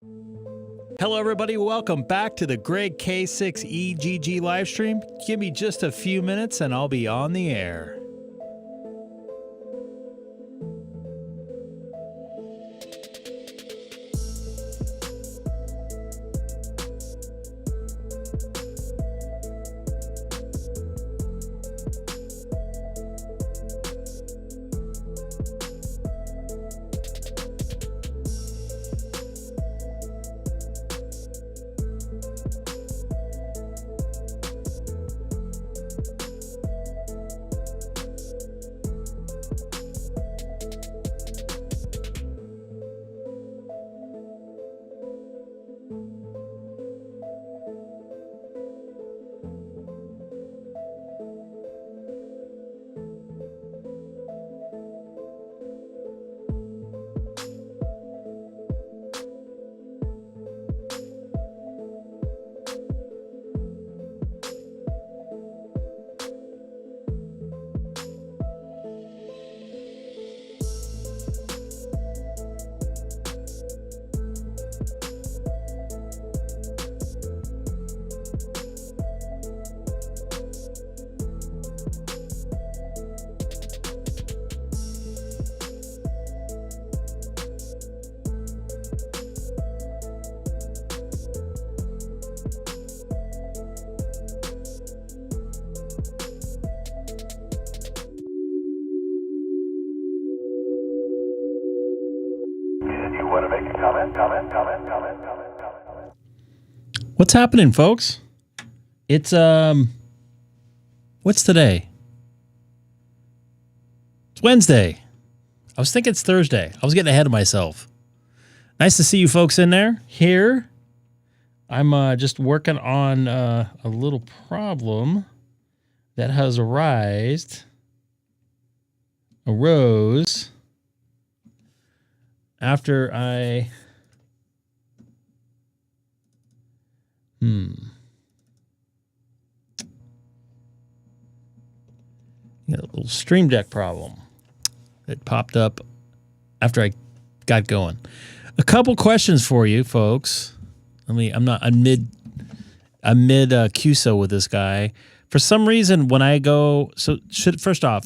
Hello everybody, welcome back to the Greg K6EGG live stream. Give me just a few minutes and I'll be on the air. What's happening, folks? It's what's today? It's Wednesday. I was thinking it's Thursday. I was getting ahead of myself. Nice to see you folks in there. Here, I'm just working on a little problem that has arose after I got a little Stream Deck problem that popped up after I got going. A couple questions for you folks. I'm mid QSO with this guy. For some reason, when I go, first off,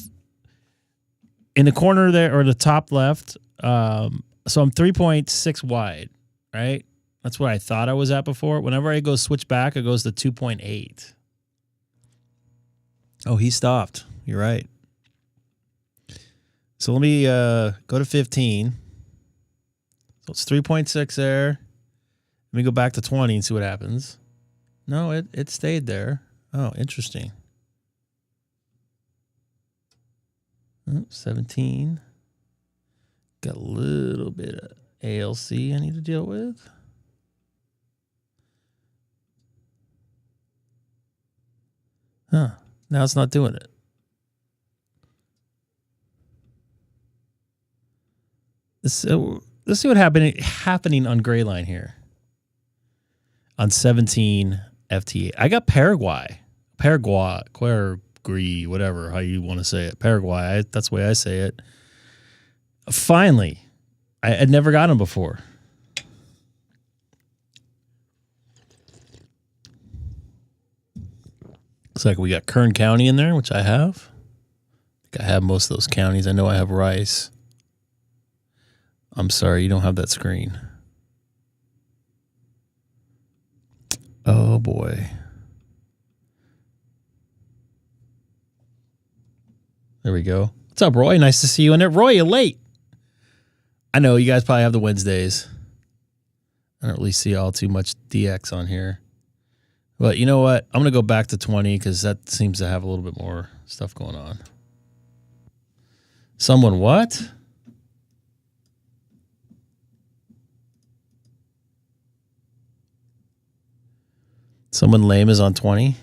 in the corner there or the top left, so I'm 3.6 wide, right? That's what I thought I was at before. Whenever I go switch back, it goes to 2.8. Oh, he stopped. You're right. So let me go to 15. So it's 3.6 there. Let me go back to 20 and see what happens. No, it stayed there. Oh, interesting. 17. Got a little bit of ALC I need to deal with. Huh. Now it's not doing it. Let's see what happening on gray line here. On 17 FT8. I got Paraguay, whatever, how you want to say it. Paraguay, that's the way I say it. Finally, I had never got him before. Looks like we got Kern County in there, which I have. I have most of those counties. I know I have Rice. I'm sorry, you don't have that screen. Oh, boy. There we go. What's up, Roy? Nice to see you in there. Roy, you're late. I know you guys probably have the Wednesdays. I don't really see all too much DX on here. But you know what? I'm going to go back to 20 because that seems to have a little bit more stuff going on. Someone what? Someone lame is on 20.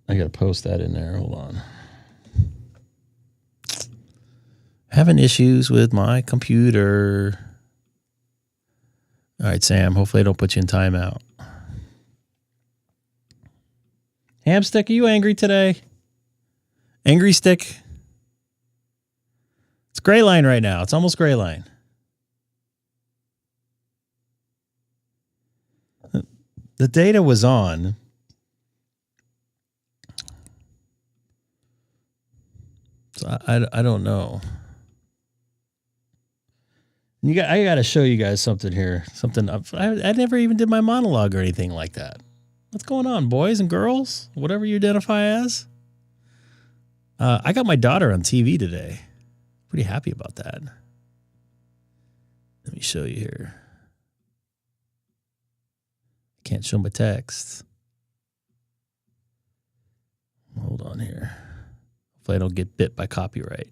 I got to post that in there. Hold on. Having issues with my computer. All right, Sam. Hopefully I don't put you in timeout. Hamstick, are you angry today? Angry Stick? What's It's gray line right now. It's almost gray line. The data was on. So I don't know. I got to show you guys something here. Something I never even did my monologue or anything like that. What's going on, boys and girls? Whatever you identify as. I got my daughter on TV today. Pretty happy about that. Let me show you here. Can't show my text. Hold on here. Hopefully I don't get bit by copyright.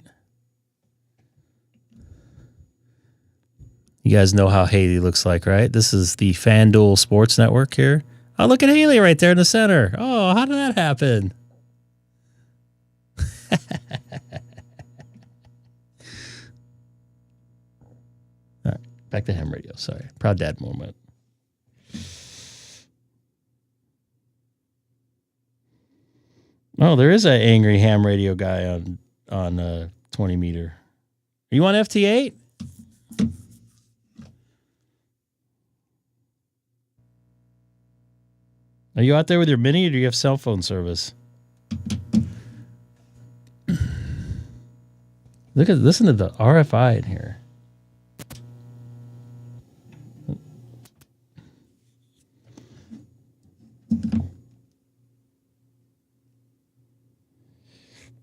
You guys know how Haley looks like, right? This is the FanDuel Sports Network here. Oh, look at Haley right there in the center. Oh, how did that happen? All right, back to ham radio. Sorry, proud dad moment. Oh, there is an angry ham radio guy on 20 meter. Are you on FT8? Are you out there with your mini, or do you have cell phone service? Listen to the RFI in here.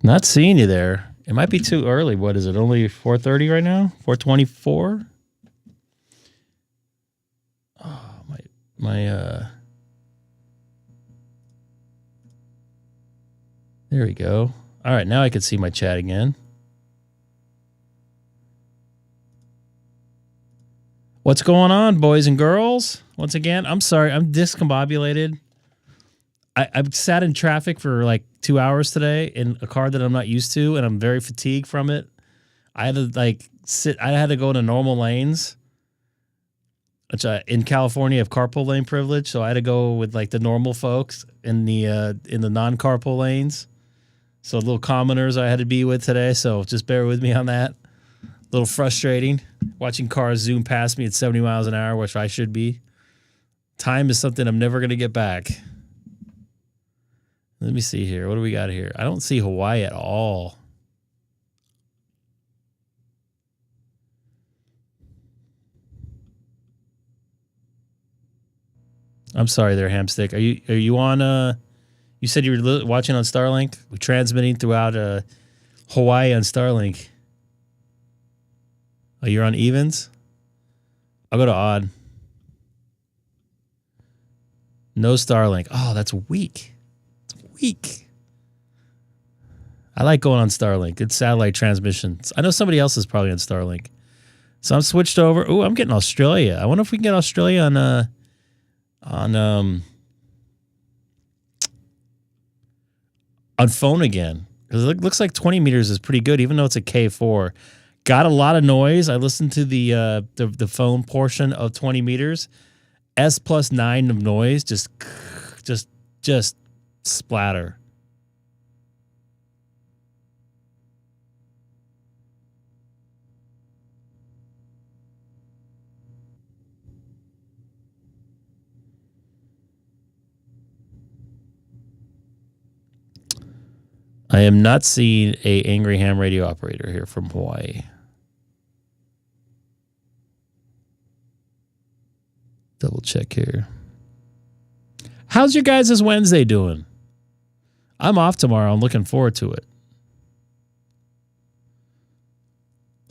Not seeing you there. It might be too early. What is it? Only 4:30 right now? 4:24? Oh, there we go. All right, now I can see my chat again. What's going on, boys and girls? Once again, I'm sorry. I'm discombobulated. I've sat in traffic for like 2 hours today in a car that I'm not used to, and I'm very fatigued from it. I had to I had to go to normal lanes, which in California have carpool lane privilege, so I had to go with like the normal folks in the non-carpool lanes. So little commoners I had to be with today, so just bear with me on that. A little frustrating watching cars zoom past me at 70 miles an hour, which I should be. Time is something I'm never going to get back. Let me see here. What do we got here? I don't see Hawaii at all. I'm sorry there, Hamstick. Are you on you said you were watching on Starlink? We're transmitting throughout Hawaii on Starlink. Oh, you're on evens? I'll go to odd. No Starlink. Oh, that's weak. Weak. I like going on Starlink. It's satellite transmissions. I know somebody else is probably on Starlink. So I'm switched over. Oh, I'm getting Australia. I wonder if we can get Australia on phone again. Because it looks like 20 meters is pretty good, even though it's a K4. Got a lot of noise. I listened to the phone portion of 20 meters. S+9 of noise. Just splatter. I am not seeing a angry ham radio operator here from Hawaii. Double check here. How's your guys' Wednesday doing? I'm off tomorrow. I'm looking forward to it.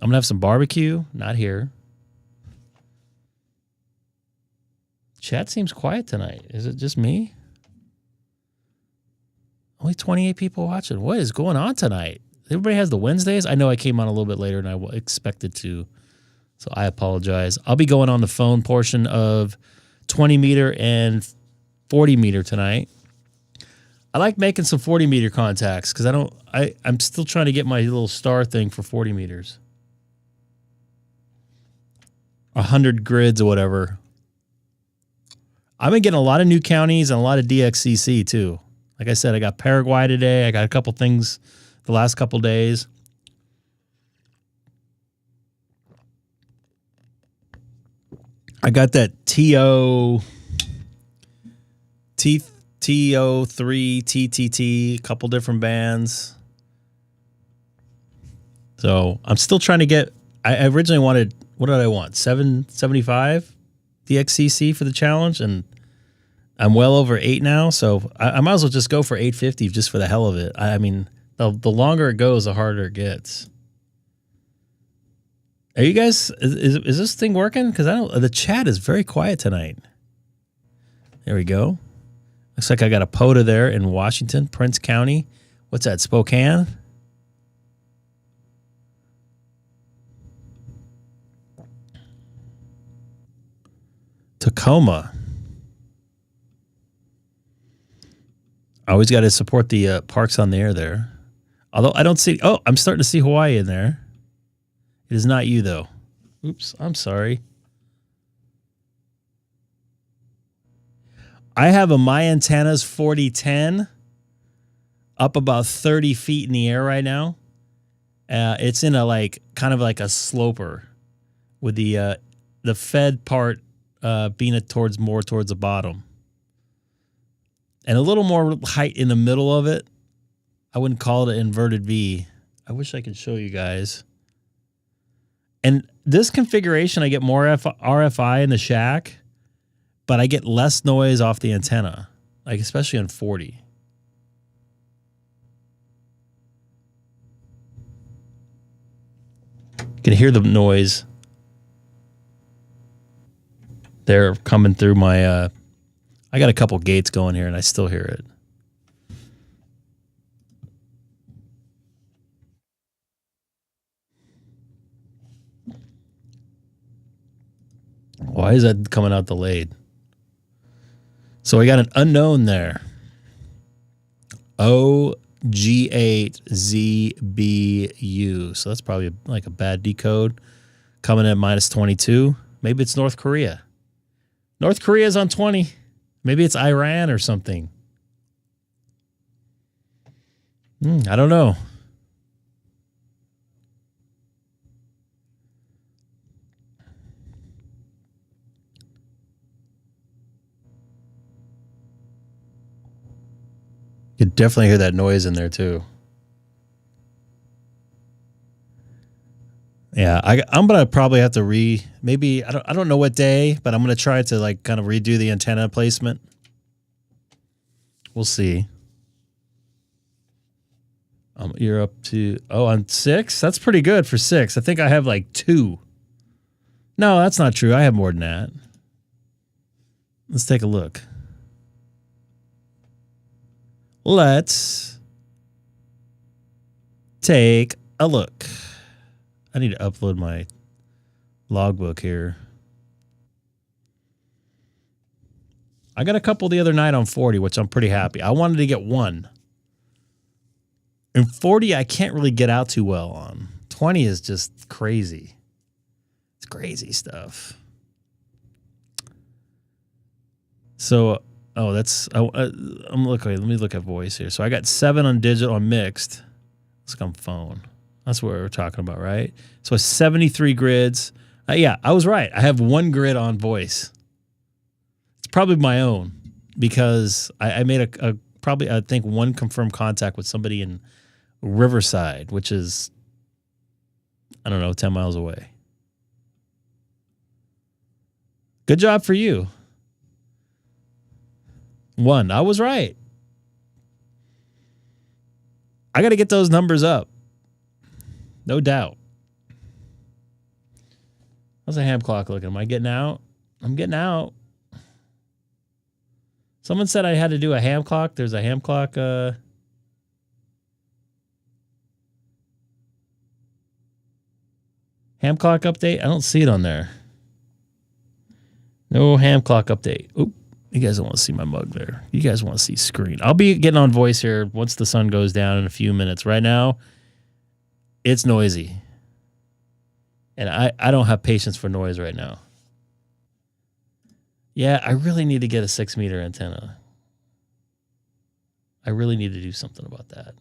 I'm going to have some barbecue. Not here. Chat seems quiet tonight. Is it just me? Only 28 people watching. What is going on tonight? Everybody has the Wednesdays. I know I came on a little bit later than I expected to, so I apologize. I'll be going on the phone portion of 20 meter and 40 meter tonight. I like making some 40 meter contacts because I'm still trying to get my little star thing for 40 meters. 100 grids or whatever. I've been getting a lot of new counties and a lot of DXCC too. Like I said, I got Paraguay today. I got a couple things the last couple days. I got that TO3 TTT, a couple different bands. So I'm still trying to get. I originally wanted, what did I want? 775 DXCC for the challenge, and I'm well over 8 now. So I might as well just go for 850 just for the hell of it. I mean, the longer it goes, the harder it gets. Are you guys? Is this thing working? Because I don't. The chat is very quiet tonight. There we go. Looks like I got a POTA there in Washington, Prince County. What's that? Spokane. Tacoma. I always got to support the parks on the air there. Although I don't see. Oh, I'm starting to see Hawaii in there. It is not you, though. Oops, I'm sorry. I have a My Antennas 4010 up about 30 feet in the air right now. It's in a kind of like a sloper with the fed part being more towards the bottom. And a little more height in the middle of it. I wouldn't call it an inverted V. I wish I could show you guys. And this configuration, I get more RFI in the shack, but I get less noise off the antenna, like especially on 40. You can hear the noise. They're coming through my... I got a couple gates going here, and I still hear it. Why is that coming out delayed? So I got an unknown there. OG8ZBU. So that's probably like a bad decode. Coming at -22. Maybe it's North Korea. North Korea's on 20. Maybe it's Iran or something. I don't know. You could definitely hear that noise in there too. Yeah, I'm gonna probably have to maybe I don't know what day, but I'm gonna try to kind of redo the antenna placement. We'll see. You're up to on 6. That's pretty good for 6. I think I have 2. No, that's not true. I have more than that. Let's take a look. Let's take a look. I need to upload my logbook here. I got a couple the other night on 40, which I'm pretty happy. I wanted to get 1. And 40, I can't really get out too well on. 20 is just crazy. It's crazy stuff. So, I'm looking. Let me look at voice here. So I got 7 on digital on mixed. Let's go on phone. That's what we're talking about, right? So 73 grids. Yeah, I was right. I have 1 grid on voice. It's probably my own because I made probably, I think, 1 confirmed contact with somebody in Riverside, which is, I don't know, 10 miles away. Good job for you. 1. I was right. I got to get those numbers up. No doubt. How's the ham clock looking? Am I getting out? I'm getting out. Someone said I had to do a ham clock. There's a ham clock. Ham clock update. I don't see it on there. No ham clock update. Oop. You guys don't want to see my mug there. You guys want to see screen. I'll be getting on voice here once the sun goes down in a few minutes. Right now, it's noisy. And I don't have patience for noise right now. Yeah, I really need to get a 6-meter antenna. I really need to do something about that.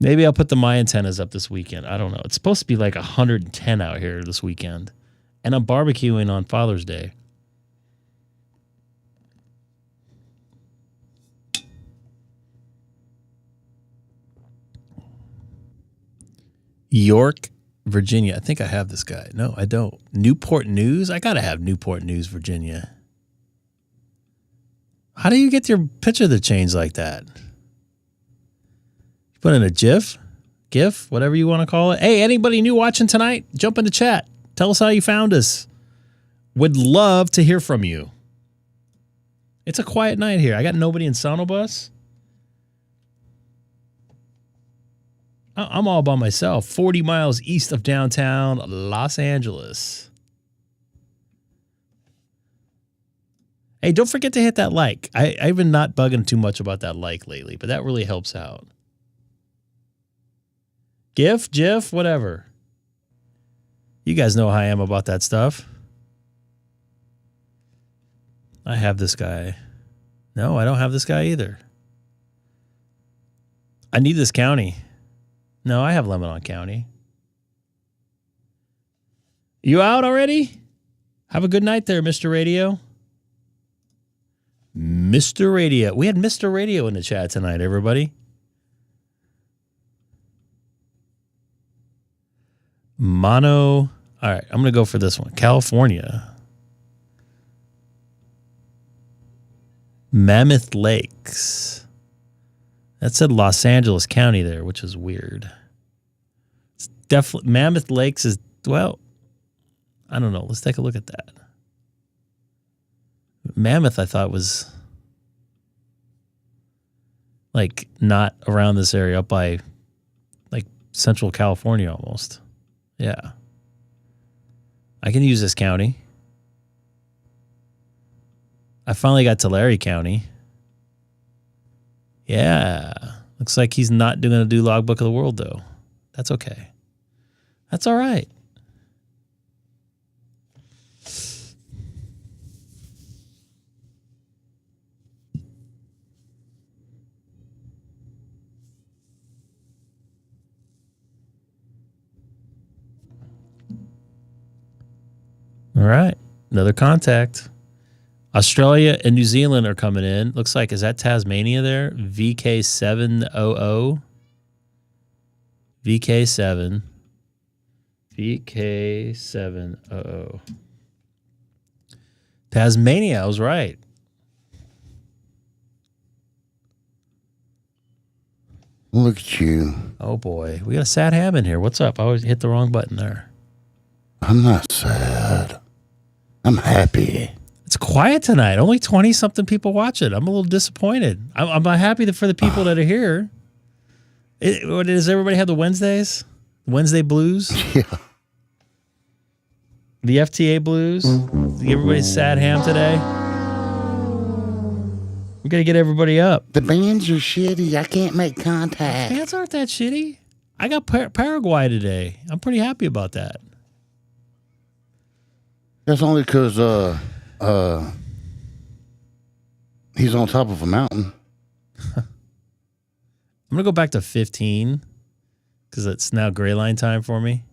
Maybe I'll put my antennas up this weekend. I don't know. It's supposed to be like 110 out here this weekend. And I'm barbecuing on Father's Day. York, Virginia. I think I have this guy. No, I don't. Newport News? I got to have Newport News, Virginia. How do you get your picture to change like that? You put in a GIF, whatever you want to call it. Hey, anybody new watching tonight? Jump in the chat. Tell us how you found us. Would love to hear from you. It's a quiet night here. I got nobody in Sonobus. I'm all by myself, 40 miles east of downtown Los Angeles. Hey, don't forget to hit that like. I've been not bugging too much about that like lately, but that really helps out. GIF, whatever. You guys know how I am about that stuff. I have this guy. No, I don't have this guy either. I need this county. No, I have Lebanon County. You out already? Have a good night there, Mr. Radio. Mr. Radio. We had Mr. Radio in the chat tonight, everybody. Mono. All right, I'm going to go for this one. California. Mammoth Lakes. That said Los Angeles County there, which is weird. It's definitely Mammoth Lakes is, well, I don't know. Let's take a look at that. Mammoth, I thought, was like not around this area, up by like Central California almost. Yeah. I can use this county. I finally got Tulare County. Yeah. Looks like he's not going to do Logbook of the World, though. That's okay. That's all right. All right. Another contact. Australia and New Zealand are coming in. Looks like, is that Tasmania there? VK700. VK700. Tasmania, I was right. Look at you. Oh, boy. We got a sad ham in here. What's up? I always hit the wrong button there. I'm not sad. I'm happy. It's quiet tonight. Only 20-something people watch it. I'm a little disappointed. I'm happy for the people that are here. Does everybody have the Wednesdays? Wednesday blues? Yeah. The FT8 blues? Everybody's sad ham today? We got to get everybody up. The bands are shitty. I can't make contact. Bands aren't that shitty. I got Paraguay today. I'm pretty happy about that. That's only because he's on top of a mountain. I'm going to go back to 15 because it's now gray line time for me.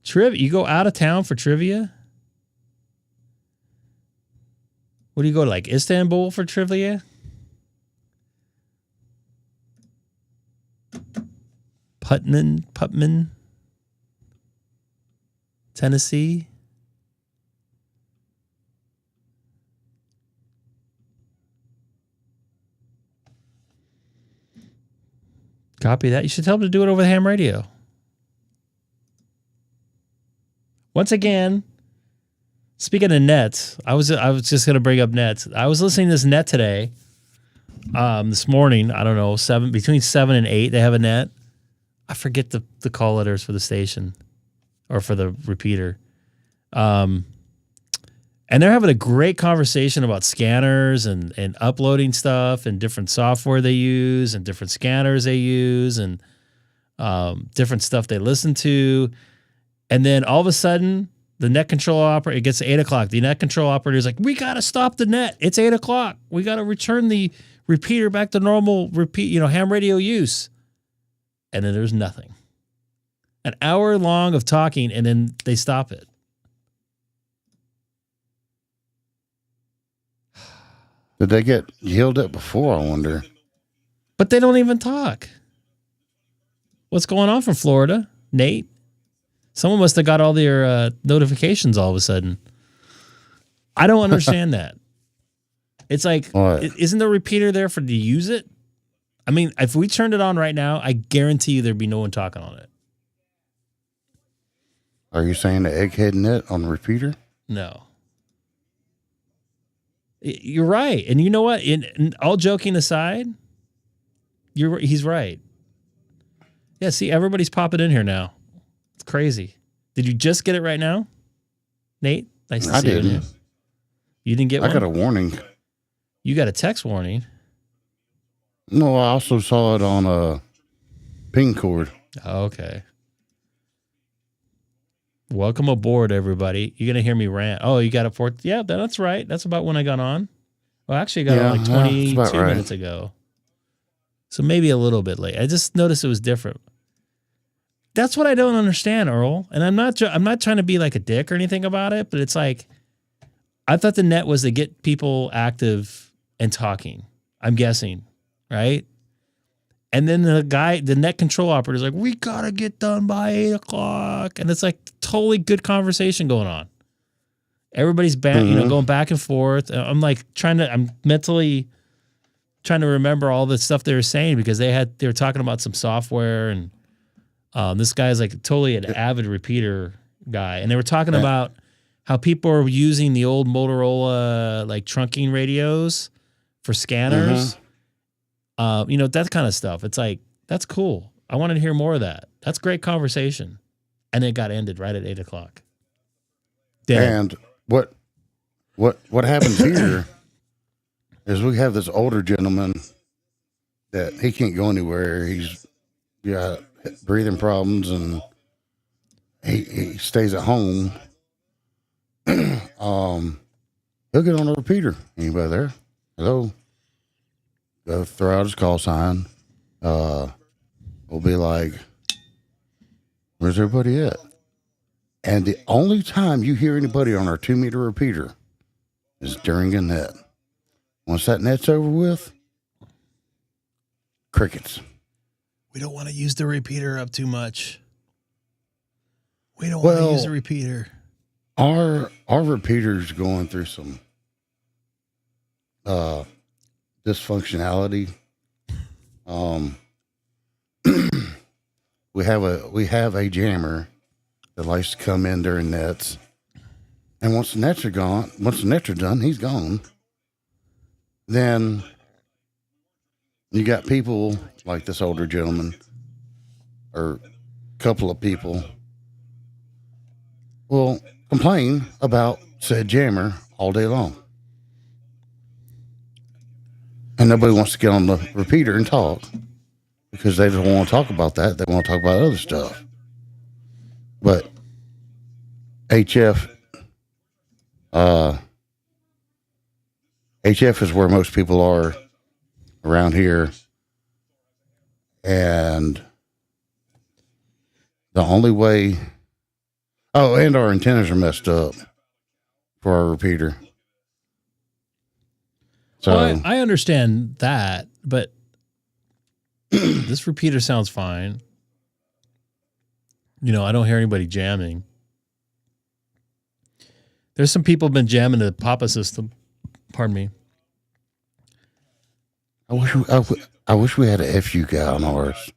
Trivia. You go out of town for trivia? What do you go to, like Istanbul for trivia? Putman, Tennessee. Copy that. You should tell them to do it over the ham radio. Once again, speaking of nets, I was just going to bring up nets. I was listening to this net today, this morning. I don't know, between 7 and 8, they have a net. I forget the call letters for the station or for the repeater. And they're having a great conversation about scanners and uploading stuff and different software they use and different scanners they use and different stuff they listen to. And then all of a sudden, the net control operator, it gets 8 o'clock. The net control operator is like, we got to stop the net. It's 8 o'clock. We got to return the repeater back to normal ham radio use. And then there's nothing. An hour long of talking, and then they stop it. Did they get yelled at before, I wonder? But they don't even talk. What's going on from Florida, Nate? Someone must have got all their notifications all of a sudden. I don't understand that. It's like, isn't the repeater there for to use it? I mean, if we turned it on right now, I guarantee you there'd be no one talking on it. Are you saying the egghead net on the repeater? No. You're right. And you know what? In all joking aside, he's right. Yeah, see, everybody's popping in here now. It's crazy. Did you just get it right now? Nate? Nice to see you. You didn't get one? I got a warning. You got a text warning? No, I also saw it on a ping cord. Oh, okay. Welcome aboard, everybody. You're going to hear me rant. Oh, you got a fourth? Yeah, that's right. That's about when I got on. Well, actually, I got on like 22 minutes ago. So maybe a little bit late. I just noticed it was different. That's what I don't understand, Earl. And I'm not trying to be like a dick or anything about it, but it's like, I thought the net was to get people active and talking. I'm guessing, right? And then the net control operator is like, we got to get done by 8 o'clock. And it's like totally good conversation going on. Everybody's going back and forth. I'm mentally trying to remember all the stuff they were saying because they were talking about some software and this guy's like totally an avid repeater guy. And they were talking about how people are using the old Motorola like trunking radios for scanners. That kind of stuff. It's like, that's cool. I wanted to hear more of that. That's great conversation. And it got ended right at 8 o'clock. And what happens here is we have this older gentleman that he can't go anywhere. He's got breathing problems and he stays at home. He'll get on the repeater. Anybody there? Hello? Go throw out his call sign. We'll be like, where's everybody at? And the only time you hear anybody on our 2-meter repeater is during a net. Once that net's over with, crickets. We don't want to use the repeater up too much. We don't want to use the repeater. Our repeater's going through some dysfunctionality. We have a jammer that likes to come in during nets, and once the nets are done, he's gone. Then you got people like this older gentleman, or a couple of people, will complain about said jammer all day long. And nobody wants to get on the repeater and talk because they don't want to talk about that. They want to talk about other stuff. But HF is where most people are around here. And the only way... Oh, and our antennas are messed up for our repeater. So well, I understand that, but this repeater sounds fine. I don't hear anybody jamming. There's some people have been jamming the Papa system. Pardon me. I wish we had an FU guy on ours.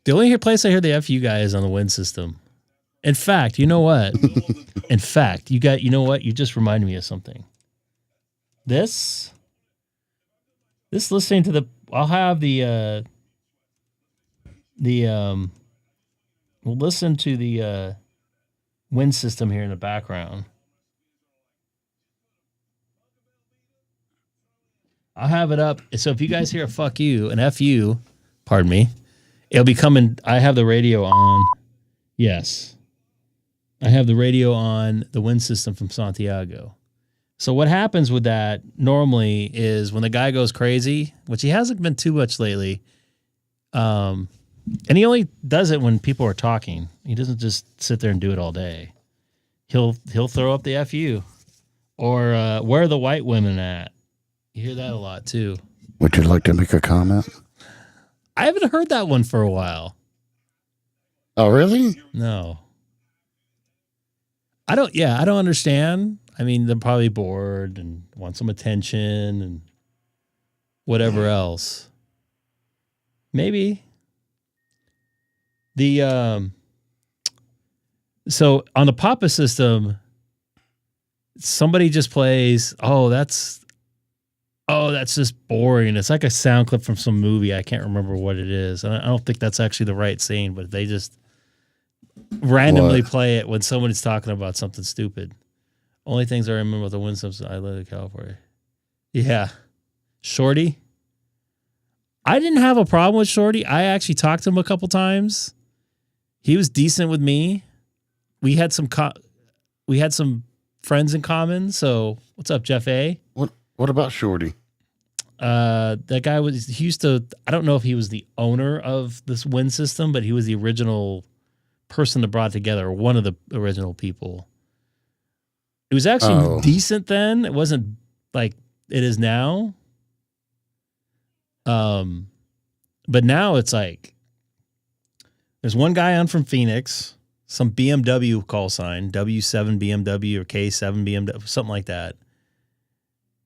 The only place I hear the FU guy is on the Win system. In fact, you know what? You just reminded me of something. This listening to I'll have we'll listen to the Win system here in the background. I'll have it up. So if you guys hear a fuck you, an FU, pardon me, it'll be coming. I have the radio on. Yes. I have the radio on the Win system from Santiago. So what happens with that normally is when the guy goes crazy, which he hasn't been too much lately, and he only does it when people are talking. He doesn't just sit there and do it all day. He'll throw up the FU or where are the white women at? You hear that a lot too. Would you like to make a comment? I haven't heard that one for a while. Oh, really? No. I don't understand. I mean, they're probably bored and want some attention and whatever else. Maybe. So on the Papa system, somebody just plays, that's just boring. It's like a sound clip from some movie. I can't remember what it is. And I don't think that's actually the right scene, but they just randomly play it when someone's talking about something stupid. Only things I remember about the Windsums, I live in California. Yeah. Shorty. I didn't have a problem with Shorty. I actually talked to him a couple times. He was decent with me. We had some friends in common. So what's up, Jeff A? What about Shorty? That guy he used to, I don't know if he was the owner of this Win system, but he was the original person that brought together, or one of the original people. It was actually decent then. It wasn't like it is now. But now it's like there's one guy on from Phoenix, some BMW call sign, W7 BMW or K7 BMW, something like that.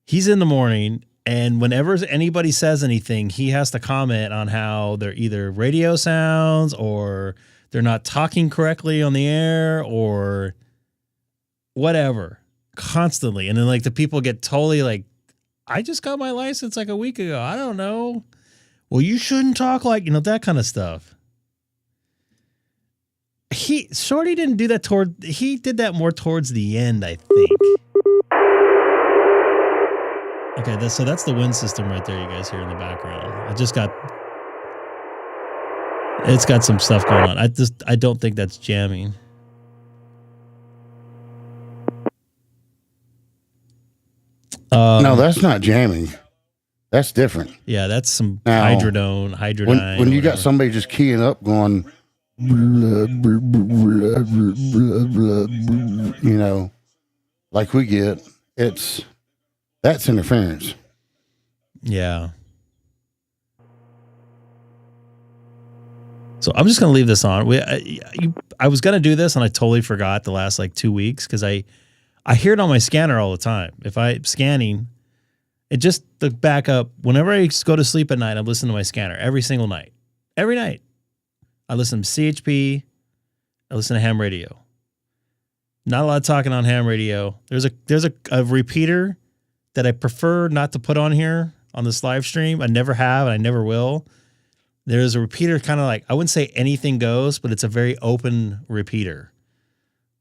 He's in the morning, and whenever anybody says anything, he has to comment on how they're either radio sounds or they're not talking correctly on the air or whatever, constantly. And then like the people get totally like, I just got my license like a week ago. I don't know. Well, you shouldn't talk like, that kind of stuff. Shorty didn't do that he did that more towards the end, I think. Okay, so that's the Win system right there you guys hear in the background. It's got some stuff going on. I don't think that's jamming. No, that's not jamming. That's different. Yeah, that's some now, hydrodyne. When you got somebody just keying up going, blah, blah, blah, blah, blah, blah, like we get, that's interference. Yeah. So I'm just going to leave this on. I was going to do this and I totally forgot the last like 2 weeks because I hear it on my scanner all the time. If I'm scanning, it just the backup. Whenever I go to sleep at night, I'm listening to my scanner every single night. Every night. I listen to CHP. I listen to ham radio. Not a lot of talking on ham radio. There's a repeater that I prefer not to put on here on this live stream. I never have and I never will. There's a repeater kind of like, I wouldn't say anything goes, but it's a very open repeater.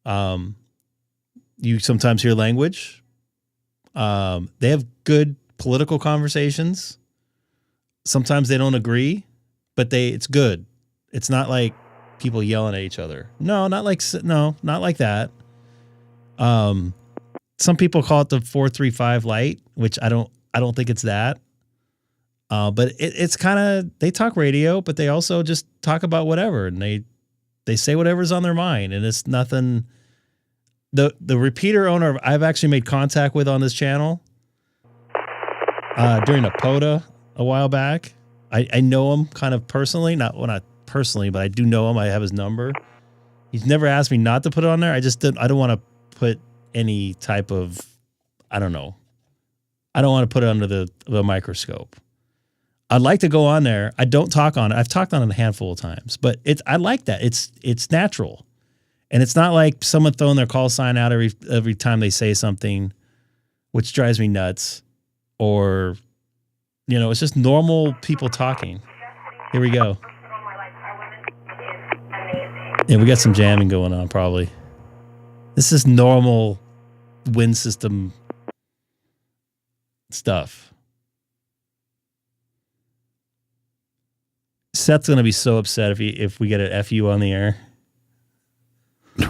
You sometimes hear language. They have good political conversations. Sometimes they don't agree, but it's good. It's not like people yelling at each other. No, not like that. Some people call it the 435 light, which I don't think it's that. But it's kind of, they talk radio, but they also just talk about whatever, and they say whatever's on their mind, and it's nothing. The repeater owner I've actually made contact with on this channel during a POTA a while back. I know him kind of personally, not personally, but I do know him. I have his number. He's never asked me not to put it on there. I don't want to put any type of, I don't know. I don't want to put it under the microscope. I'd like to go on there. I don't talk on it. I've talked on it a handful of times, but I like that. It's natural. And it's not like someone throwing their call sign out every time they say something, which drives me nuts. Or, it's just normal people talking. Here we go. Yeah, we got some jamming going on probably. This is normal Win system stuff. Seth's going to be so upset if we get an FU on the air.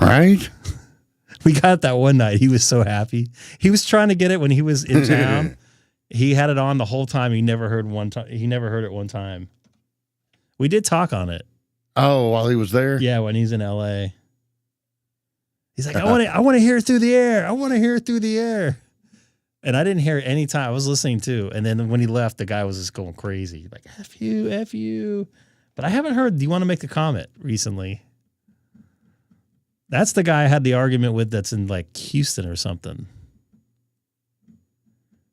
Right? We got that one night. He was so happy. He was trying to get it when he was in town. He had it on the whole time. He never heard it one time. We did talk on it. Oh, while he was there? Yeah, when he's in LA. He's like, I want to hear it through the air. I want to hear it through the air. And I didn't hear it any time. I was listening too. And then when he left, the guy was just going crazy. Like, F you, F you. But I haven't heard, do you want to make a comment recently? That's the guy I had the argument with that's in like Houston or something.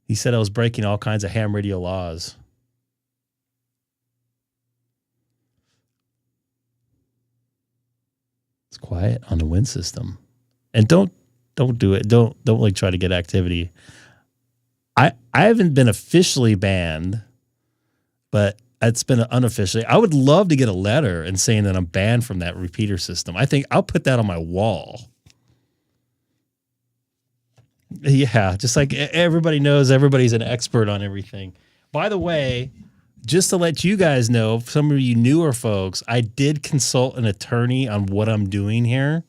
He said I was breaking all kinds of ham radio laws. It's quiet on the wind system. And don't do it. Don't like try to get activity. I haven't been officially banned, but it's been unofficially. I would love to get a letter and saying that I'm banned from that repeater system. I think I'll put that on my wall. Yeah, just like everybody knows, everybody's an expert on everything. By the way, just to let you guys know, some of you newer folks, I did consult an attorney on what I'm doing here.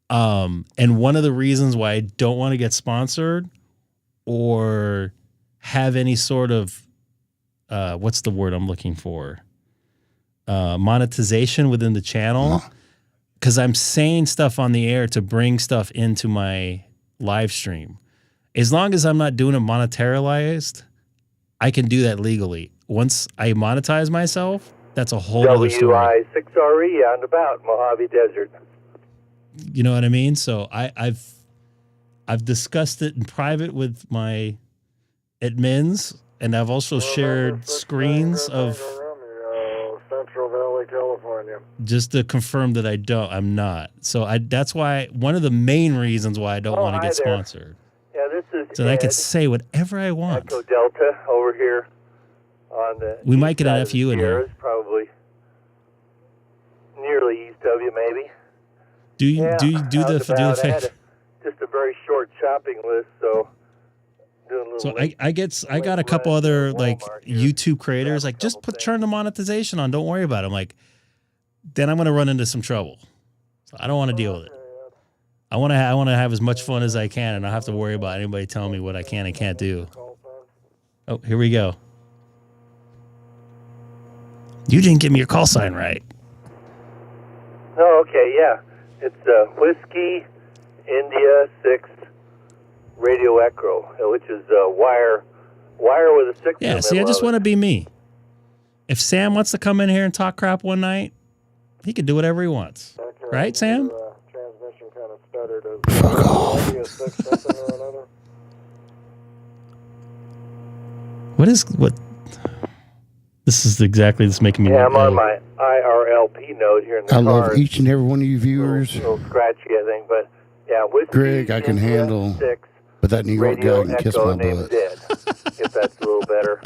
And one of the reasons why I don't want to get sponsored or have any sort of what's the word I'm looking for? Monetization within the channel. Because I'm saying stuff on the air to bring stuff into my live stream. As long as I'm not doing it monetarized, I can do that legally. Once I monetize myself, that's a whole other story. WI6RE and about Mojave Desert. You know what I mean? So I've discussed it in private with my admins. And I've also shared screens of Central Valley, California. Just to confirm that I'm not. So that's why one of the main reasons why I don't want to get sponsored. Yeah, this is so that I can say whatever I want. Echo Delta over here on the. We might get an FU in here. Probably nearly east of you, maybe. Do you do the just a very short shopping list, so. So I got a couple other like YouTube creators like just turn the monetization on. Don't worry about it. I'm like, then I'm going to run into some trouble. So I don't want to deal with it. I want to have as much fun as I can and not have to worry about anybody telling me what I can and can't do. Oh, here we go. You didn't give me your call sign right. Oh, okay, yeah. It's Whiskey India 6 Radio Echo, which is wire with a 6. Yeah, see, I just want to be me. If Sam wants to come in here and talk crap one night, he can do whatever he wants. Right, Sam? Transmission kind of stuttered. Fuck off. What? This is exactly this making me. Yeah, I'm on my IRLP node here in the car. I love each and every one of you viewers. A little scratchy, I think, but yeah, Whiskey Greg, I can handle. 6. But that New York guy can kiss my butt. If that's a little better.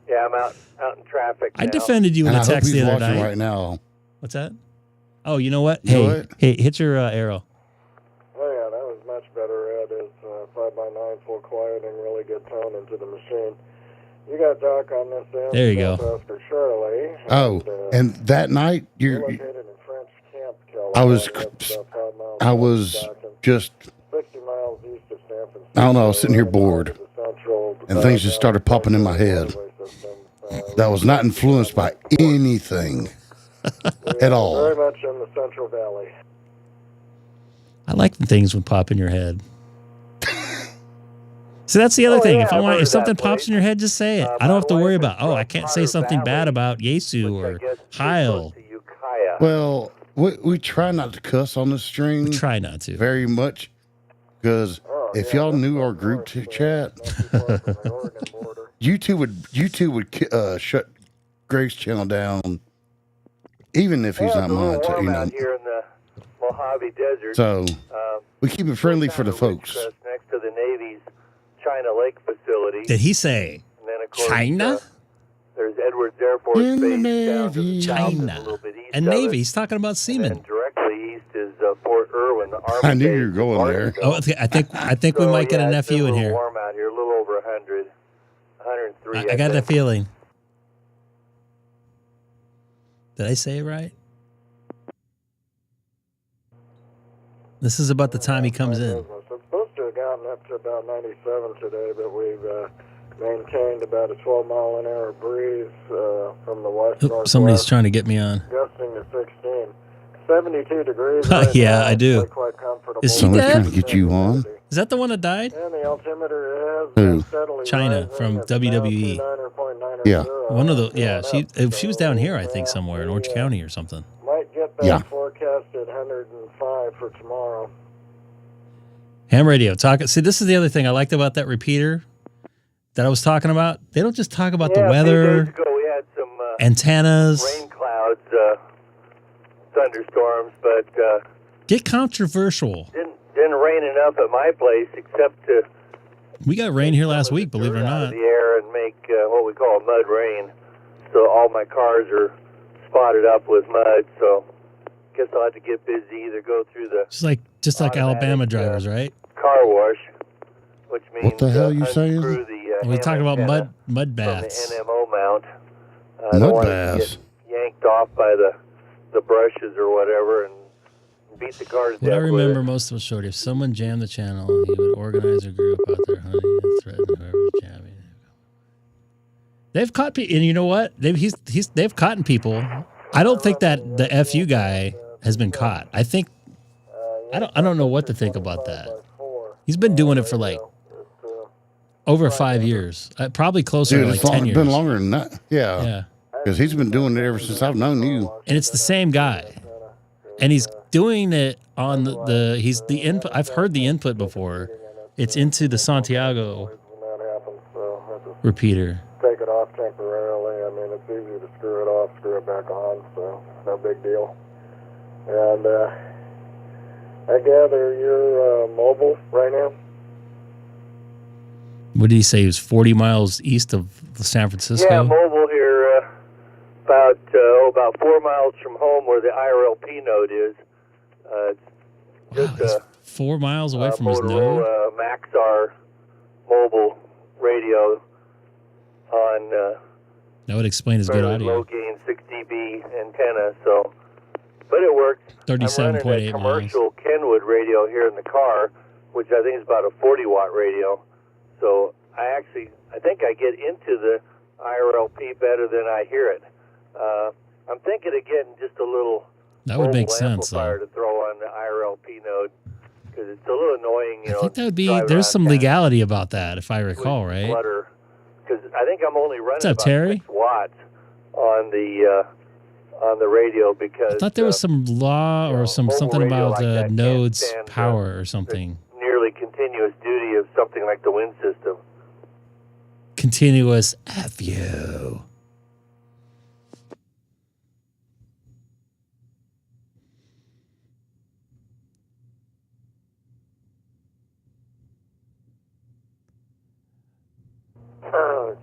Yeah, I'm out in traffic now. I defended you in the text the other night. Right now. What's that? Oh, you know what? Hey, hit your arrow. Oh, yeah, that was much better. It is 5x9 full quiet and really good tone into the machine. You got Doc on this end. There you go. For Shirley. And that night, you're located in French Camp, I was just 60 miles east of San Francisco. I don't know, I was sitting here bored, and things just started popping in my head. That was not influenced by anything at all. Very much in the Central Valley. I like the things would pop in your head. So that's the other thing. If something pops in your head, just say it. I don't have to worry about, I can't say something bad about Yaesu or Heil. Well, we try not to cuss on the stream. We try not to. Very much. Because if y'all knew our group chat, YouTube would shut Greg's channel down, even if he's not monitoring. Out here in the Mojave Desert. So we keep it friendly for the folks. Next to the Navy's China Lake facility. Did he say and then, of course, China? There's Edwards Air Force Base down to the China. a little bit east And of Navy. it. He's talking about seamen. And directly east is Fort Irwin. The Army I knew base you were going there. Arkansas. I think we might get a nephew in here. Warm out here, a little over 100, 103. I got that feeling. Did I say it right? This is about the time he comes in. It's supposed to have gotten up to about 97 today, but we've maintained about a 12-mile-an-hour breeze from the west-northwest. Somebody's trying to get me on. Gusting to 16. 72 degrees. Yeah, I do. Quite comfortable. Is he Somebody's dead? trying to get you on. Is that the one that died? And the altimeter has Who? steadily China rising. from It's now WWE. 29.90. Yeah. One of the she was down here, I think, somewhere in Orange County or something. Might get that Yeah. forecasted 105 for tomorrow. Ham radio. See, this is the other thing I liked about that repeater that I was talking about. They don't just talk about the A few weather, days ago we had some antennas. rain clouds, thunderstorms, but Get controversial. didn't rain enough at my place except to We got rain here last week, believe it or dirt out of not. the air and make what we call mud rain. So all my cars are spotted up with mud. So guess I'll have to get busy, either go through the Just like automatic, Alabama drivers, right? car wash, which means What the hell you saying? unscrew the We talked about antenna mud from baths. the NMO mount. I Mud don't want it to baths. get yanked off by the brushes or whatever and beat the car to death. What I remember with it. most was short. If someone jammed the channel, he would organize a group out there hunting and threaten whoever's jamming. They've caught people, and you know what? They've caught people. I don't think that the FU guy has been caught. I think I don't know what to think about that. He's been doing it for like over 5 years, probably closer Dude, to it's like 10 years. been longer than that. Yeah. Yeah, Because he's been doing it ever since I've known you. and it's the same guy, and he's doing it on he's the input. I've heard the input before. It's into the Santiago When that happens, so I just repeater. take it off temporarily. I mean, it's easy to screw it off, screw it back on, so no big deal. And I gather you're mobile right now? What did he say? He was 40 miles east of San Francisco. Yeah, mobile here, about 4 miles from home where the IRLP node is. Wow, he's 4 miles away from his node. Motorola Maxar mobile radio on That would explain his good fairly audio. low gain 6 dB antenna. So, but it works. I'm 37.8 running a miles. commercial Kenwood radio here in the car, which I think is about a 40-watt radio. So I think I get into the IRLP better than I hear it. I'm thinking of getting just a little That would make mobile sense, amplifier though. to throw on the IRLP node because it's a little annoying. I think that would be. driving There's around some town legality about that, if I with recall, right? Clutter, because I think I'm only running What's up, about Terry? 6 watts on the radio because I thought there was some law or something mobile radio about like that can't nodes stand, power or something. nearly continuous duty of something like the wind system. Continuous FU.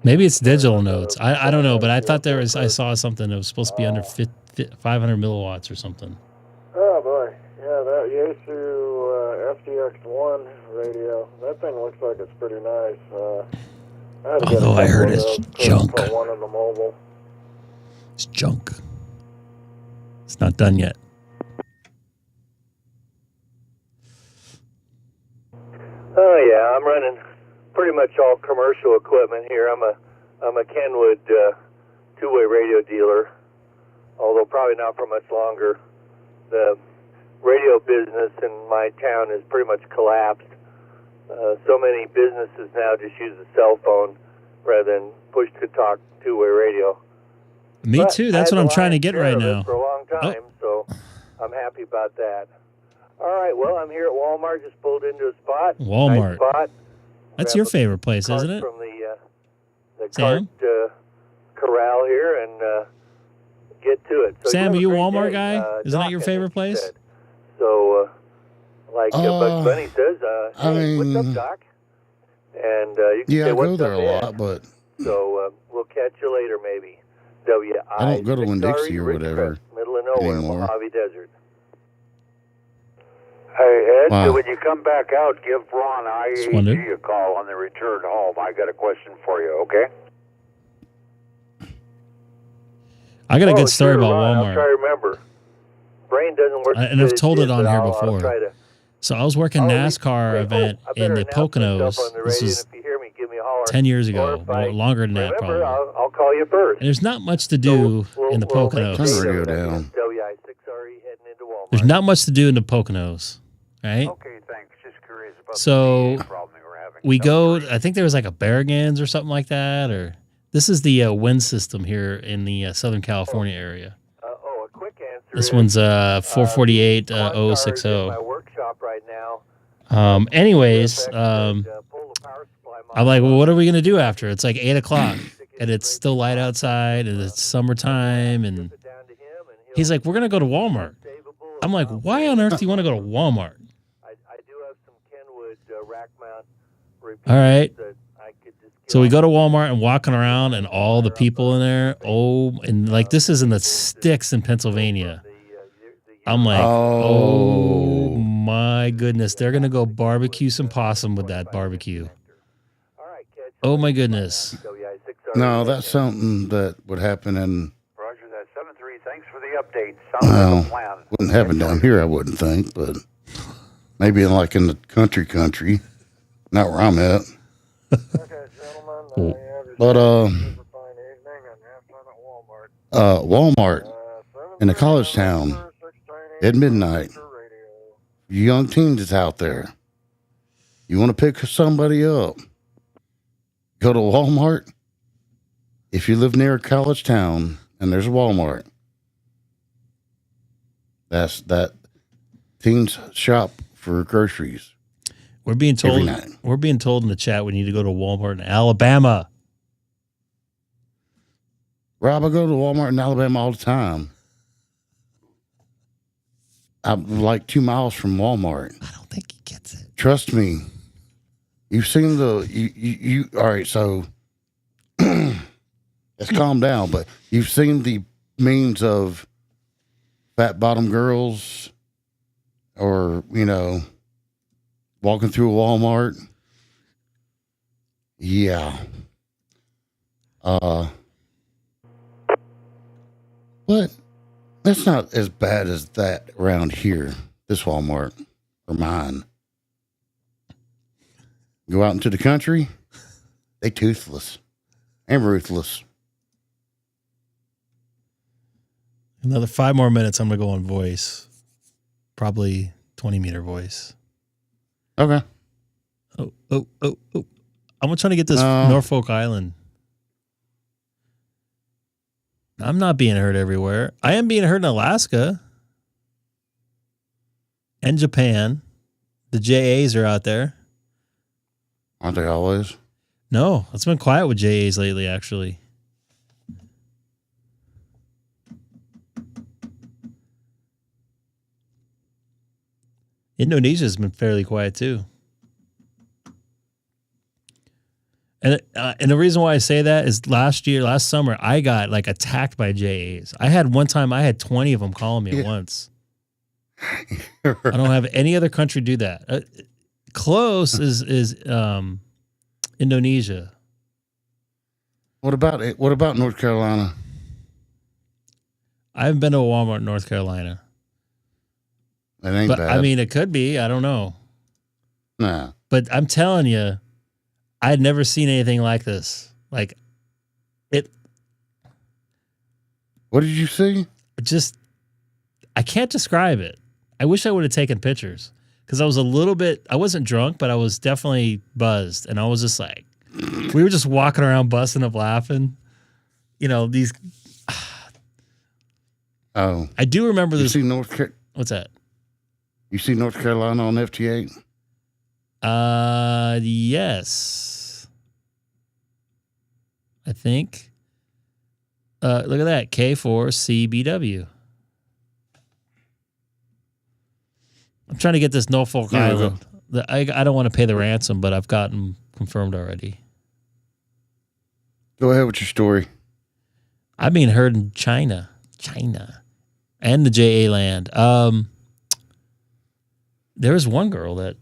Maybe it's digital nodes. I don't know, but I thought I saw something that was supposed to be under 500 milliwatts or something. Oh boy, yeah, that Yaesu FTX1 radio, that thing looks like it's pretty nice. I had to get a Although I couple heard of it's those, junk. put one in the mobile. It's junk. It's not done yet. Oh yeah, I'm running pretty much all commercial equipment here. I'm a Kenwood two-way radio dealer, although probably not for much longer. The radio business in my town has pretty much collapsed. So many businesses now just use a cell phone rather than push-to-talk two-way radio. Me But too. That's I what had I'm trying to the get lion's right share of it now. for a long time, so I'm happy about that. All right, well, I'm here at Walmart. Just pulled into a spot. Walmart. Nice spot. That's Grab your a favorite place, cart isn't it? From the Sam? cart corral here and get to it. So Sam, you are you a have a great Walmart day. guy? Isn't that Doc, your I favorite think place? said. So, like Bugs Bunny says, hey, what's up, Doc? And you can Yeah, say, I what's go there up, a Ed? lot, but So we'll catch you later, maybe. I don't go to Winn-Dixie or whatever Middle of nowhere, anymore. Mojave Desert. Hey, Ed, Wow. When you come back out, give Ron wondered. IAG a call on the return home. I got a question for you, okay? I got a good story sure, about Ron, I'll try Walmart. to remember. Brain doesn't work. And I've told it on here I'll before. try to So I was working NASCAR event in the Poconos. This was 10 years ago, longer than that probably. I'll call you first. And there's not much to do in the Poconos. Turn the radio down. There's not much to do in the Poconos, right? Okay, thanks. Just curious about So the problem you were having. we go, I think there was like a Barragans or something like that, or this is the wind system here in the Southern California area. A quick answer. This one's 448 0060. My workshop right now. Anyways, I'm like, well, what are we going to do after? It's like 8 o'clock and it's still light outside and it's summertime. And he's like, we're going to go to Walmart. I'm like, why on earth do you want to go to Walmart? I do have some Kenwood rack mount repeaters. All right. That I could just So we go to Walmart and walking around and all the people in there. Oh, and like this is in the sticks in Pennsylvania. I'm like, oh my goodness. They're going to go barbecue some possum with that barbecue. Oh my goodness. No, that's something that would happen in. Roger that. 7-3, thanks for the update. Sounds like a plan. Wouldn't happen down here, I wouldn't think, but maybe in the country, not where I'm at. But Walmart in a college town at midnight. You young teens is out there. You want to pick somebody up? Go to Walmart. If you live near a college town and there's a Walmart, that's that teens shop for groceries. We're being told Every night. We're being told in the chat we need to go to Walmart in Alabama. Rob, I go to Walmart in Alabama all the time. I'm like 2 miles from Walmart. I don't think he gets it. Trust me. You've seen you all right, so let's calm down, but you've seen the memes of fat bottom girls or, walking through a Walmart. Yeah. But that's not as bad as that around here, this Walmart, or mine. Go out into the country, they toothless and ruthless. Another 5 more minutes, I'm going to go on voice. Probably 20-meter voice. Okay. Oh. I'm trying to get this Norfolk Island. I'm not being heard everywhere. I am being heard in Alaska and Japan. The JAs are out there. Aren't they always? No, it's been quiet with JAs lately, actually. Indonesia's been fairly quiet too. And the reason why I say that is last summer, I got like attacked by JAs. I had 20 of them calling me at once. I don't have any other country do that. Close is Indonesia. What about North Carolina? I haven't been to a Walmart in North Carolina. It ain't But bad. I mean, it could be. I don't know. Nah. But I'm telling you, I'd never seen anything like this. Like it. What did you see? I can't describe it. I wish I would have taken pictures because I wasn't drunk, but I was definitely buzzed. And I was just like, we were just walking around busting up laughing. These. Oh. I do remember this. You see What's that? You see North Carolina on FT8? Yes. I think. Look at that. K6EGG. I'm trying to get this Norfolk Island. I don't want to pay the ransom, but I've gotten confirmed already. Go ahead with your story. I'm being heard in China, and the JA land. There was one girl a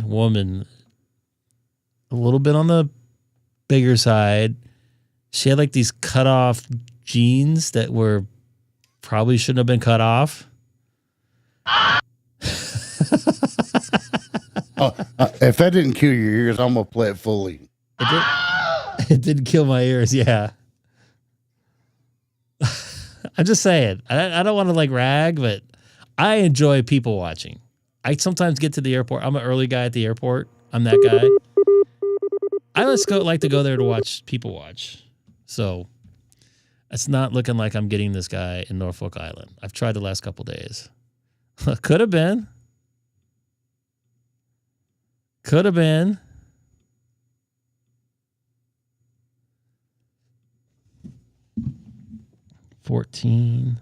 woman, a little bit on the bigger side. She had like these cut off jeans that probably shouldn't have been cut off. If that didn't kill your ears, I'm gonna play it fully. It did kill my ears. Yeah. I'm just saying. I don't want to like rag, but I enjoy people watching. I sometimes get to the airport. I'm an early guy at the airport. I'm that guy. I like to go there to watch people watch. So it's not looking like I'm getting this guy in Norfolk Island. I've tried the last couple days. Could have been. Could have been. $14.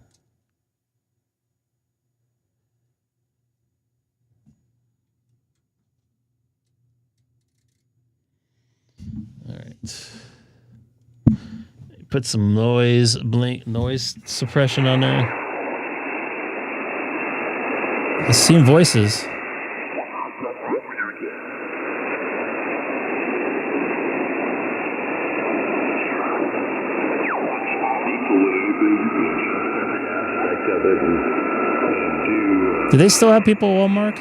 All right. Put some noise suppression on there. I've seen voices. Do they still have people at Walmart?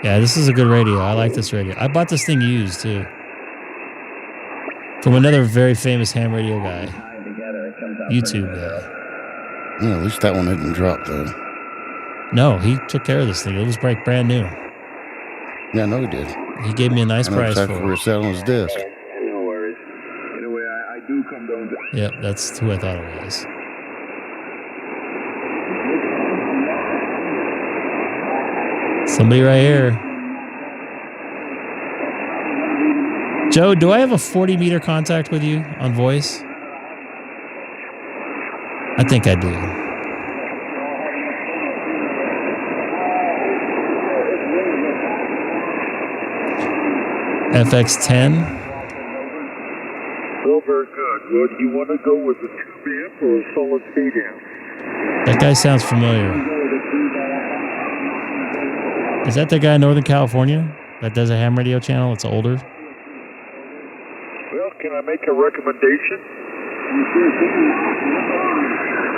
Yeah, this is a good radio. I like this radio. I bought this thing used too. From another very famous ham radio guy. YouTube guy. Yeah, at least that one didn't drop though. No, he took care of this thing. It was like brand new. Yeah, I know he did. He gave me a nice price exactly for where it. it sat on his desk. No worries. Anyway, I do come down to... Yep, that's who I thought it was. Somebody right here. Joe, do I have a 40-meter contact with you on voice? I think I do. FX10. Well, very good. Well, do you want to go with a tube amp or a solid state amp? That guy sounds familiar. Is that the guy in Northern California that does a ham radio channel? It's older. Well, can I make a recommendation?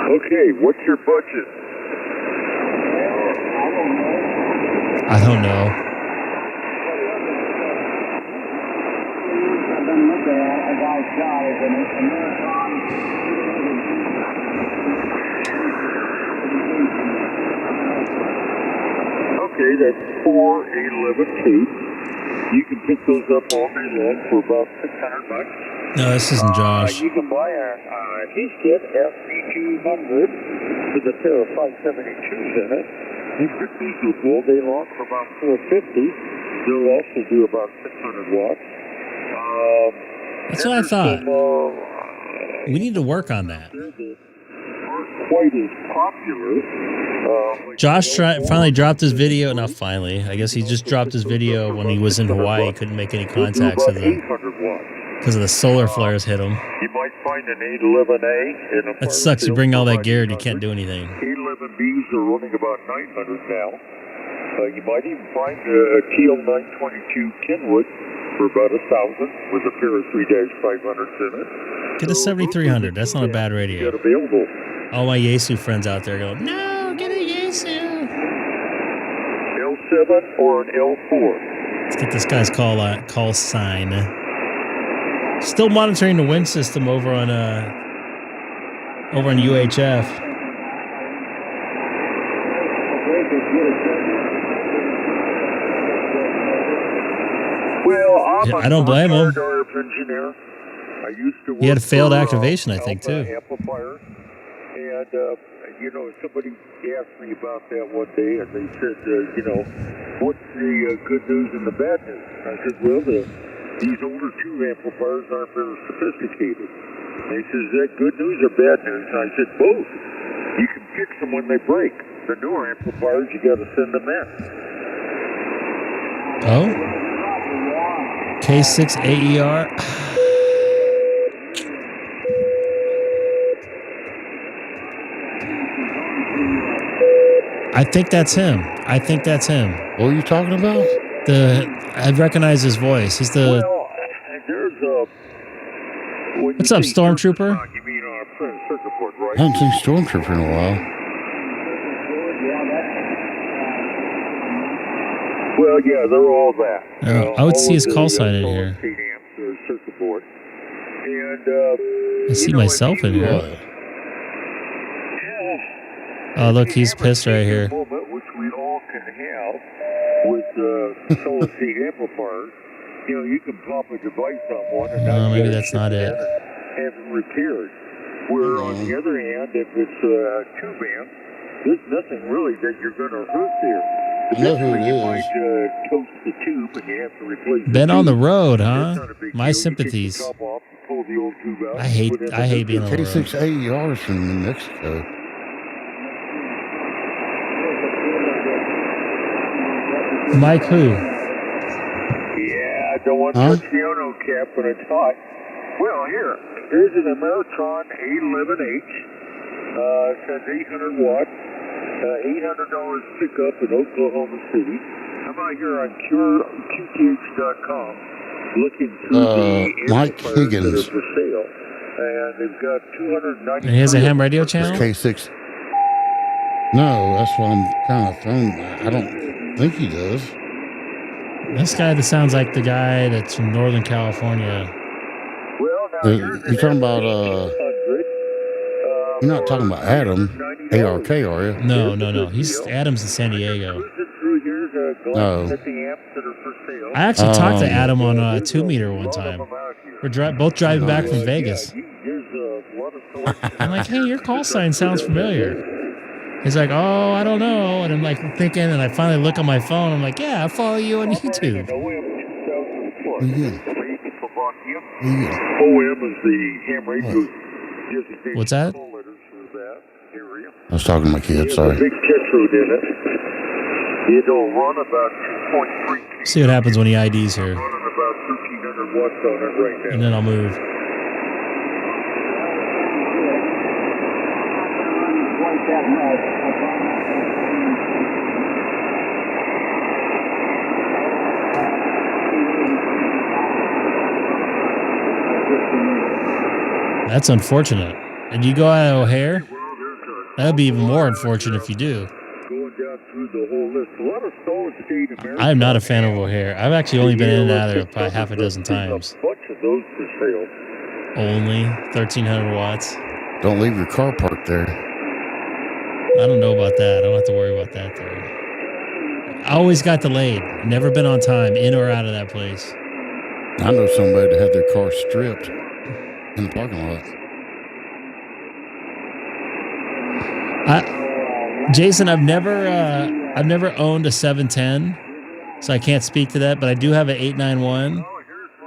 Okay, what's your budget? I don't know. Okay, that's 4A11 tubes. You can pick those up all day long for about $600. No, this isn't Josh. You can buy a T-Skit FT8 with a pair of 572s in it. You pick these up all day long for about $450. They'll also do about 600 watts. That's what I thought. We need to work on that. Quite as popular. Josh finally dropped his video. Not finally. I guess he just dropped his video when he was in Hawaii. He couldn't make any contacts because of the solar flares hit him. You might find an 811A. That sucks. You bring all that gear and you can't do anything. 811Bs are running about 900 now. You might even find a TL922 Kenwood for about 1,000 with a pair of 3-500s in it. Get a 7300. That's not a bad radio. Available. All my Yaesu friends out there go, no, get a Yaesu. L7 or an L4? Let's get this guy's call sign. Still monitoring the wind system over on UHF. Well, I don't blame him. Engineer. I used to He had a work failed for, activation, I think, too. Amplifiers. And, somebody asked me about that one day, and they said, what's the good news and the bad news? I said, well, these older tube amplifiers aren't very sophisticated. And he says, is that good news or bad news? And I said, both. You can fix them when they break. The newer amplifiers, you got to send them in. Oh? K6EGG. I think that's him. What are you talking about? I recognize his voice. He's the... Well, there's a... What's up, Stormtrooper? You mean on a printed circuit board, right? I haven't seen Stormtrooper in a while. Well, yeah, they're all that. I would see all his of call the, sign in solid here. state amps or circuit board. And I see myself in here. Oh, look, he's pissed right here. Moment, which we all can have with solid state amplifiers. You can pop a device on one and No, maybe that's not it. Have it repaired. Where on the other hand, if it's tube amp, there's nothing really that you're going to hurt there. I know who it You is. might toast the tube and you have to replace Been on the road, That's huh? not a big My deal. sympathies. You take the top off, pull the old tube out, I hate put in the I hate new being on the road. K6EGG is from New Mexico. Mike who? Yeah, I don't want Huh? to piano cap when it's hot. Well, here's an Ameritron 811H. It says 800 watts, $800 pickup in Oklahoma City. I'm out here on QTH.com looking through the Mike amplifiers Higgins. that are for sale. And they've got 290. And he has a ham radio It's channel? K6. No, that's why I'm kind of thrown. I don't think he does. This guy that sounds like the guy that's from Northern California. Well, now here's You're talking about, 800. you're not talking about Adam, ARK, are you? No. He's Adam's in San Diego. No. I actually talked to Adam on a 2-meter one time. We're both driving back from Vegas. I'm like, hey, your call sign sounds familiar. He's like, oh, I don't know. And I'm like thinking, and I finally look on my phone. I'm like, yeah, I follow you on YouTube. Yeah. OM is the ham radio. What's that? I was talking to my kid, sorry. Big tetrode in it. It'll run about 2.3. See what happens when he IDs here. Running about 1,300 watts on it right now. And then I'll move. That's unfortunate. Did you go out of O'Hare? That'd be even more unfortunate if you do. Going down through the whole list. A lot of solid state American. I'm not a fan of O'Hare. I've actually only been in and out of there probably half a dozen times. A bunch of those for sale. Only 1,300 watts. Don't leave your car parked there. I don't know about that. I don't have to worry about that though. I always got delayed. Never been on time, in or out of that place. I know somebody that had their car stripped in the parking lot. Jason, I've never owned a 710, so I can't speak to that. But I do have an 891.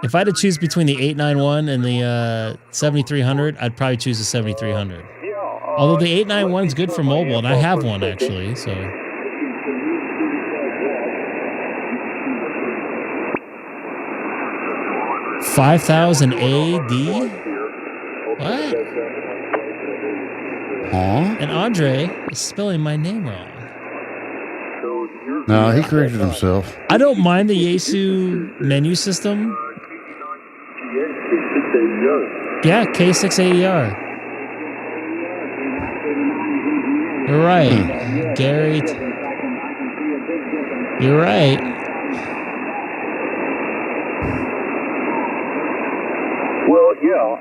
If I had to choose between the 891 and the 7300, I'd probably choose the 7300. Although the 891 is good for mobile, and I have one actually. So 5,000 AD. What? Huh? And Andre is spelling my name wrong. No, he corrected himself. I don't mind the Yaesu menu system. Yeah, K6EGG. You're right, Gary. You're right. Well, yeah.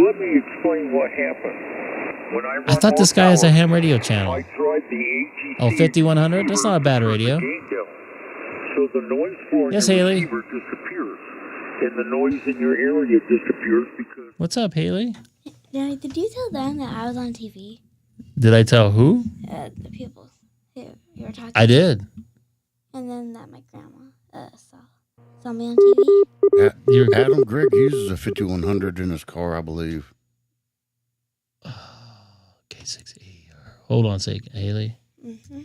Let me explain what happened. When I thought this guy has a ham radio channel. I tried the AGT. Oh, 5100? That's not a bad radio. So the noise for Yes, your Haley. receiver disappears, and the noise in your area disappears because. What's up, Haley? Did you tell them that I was on TV? Did I tell who? The people who you were talking I to. did. And then that my grandma saw me on TV. You're Adam Gregg uses a 5100 in his car, I believe. K6EGG. Hold on a second, Haley. Mm-hmm.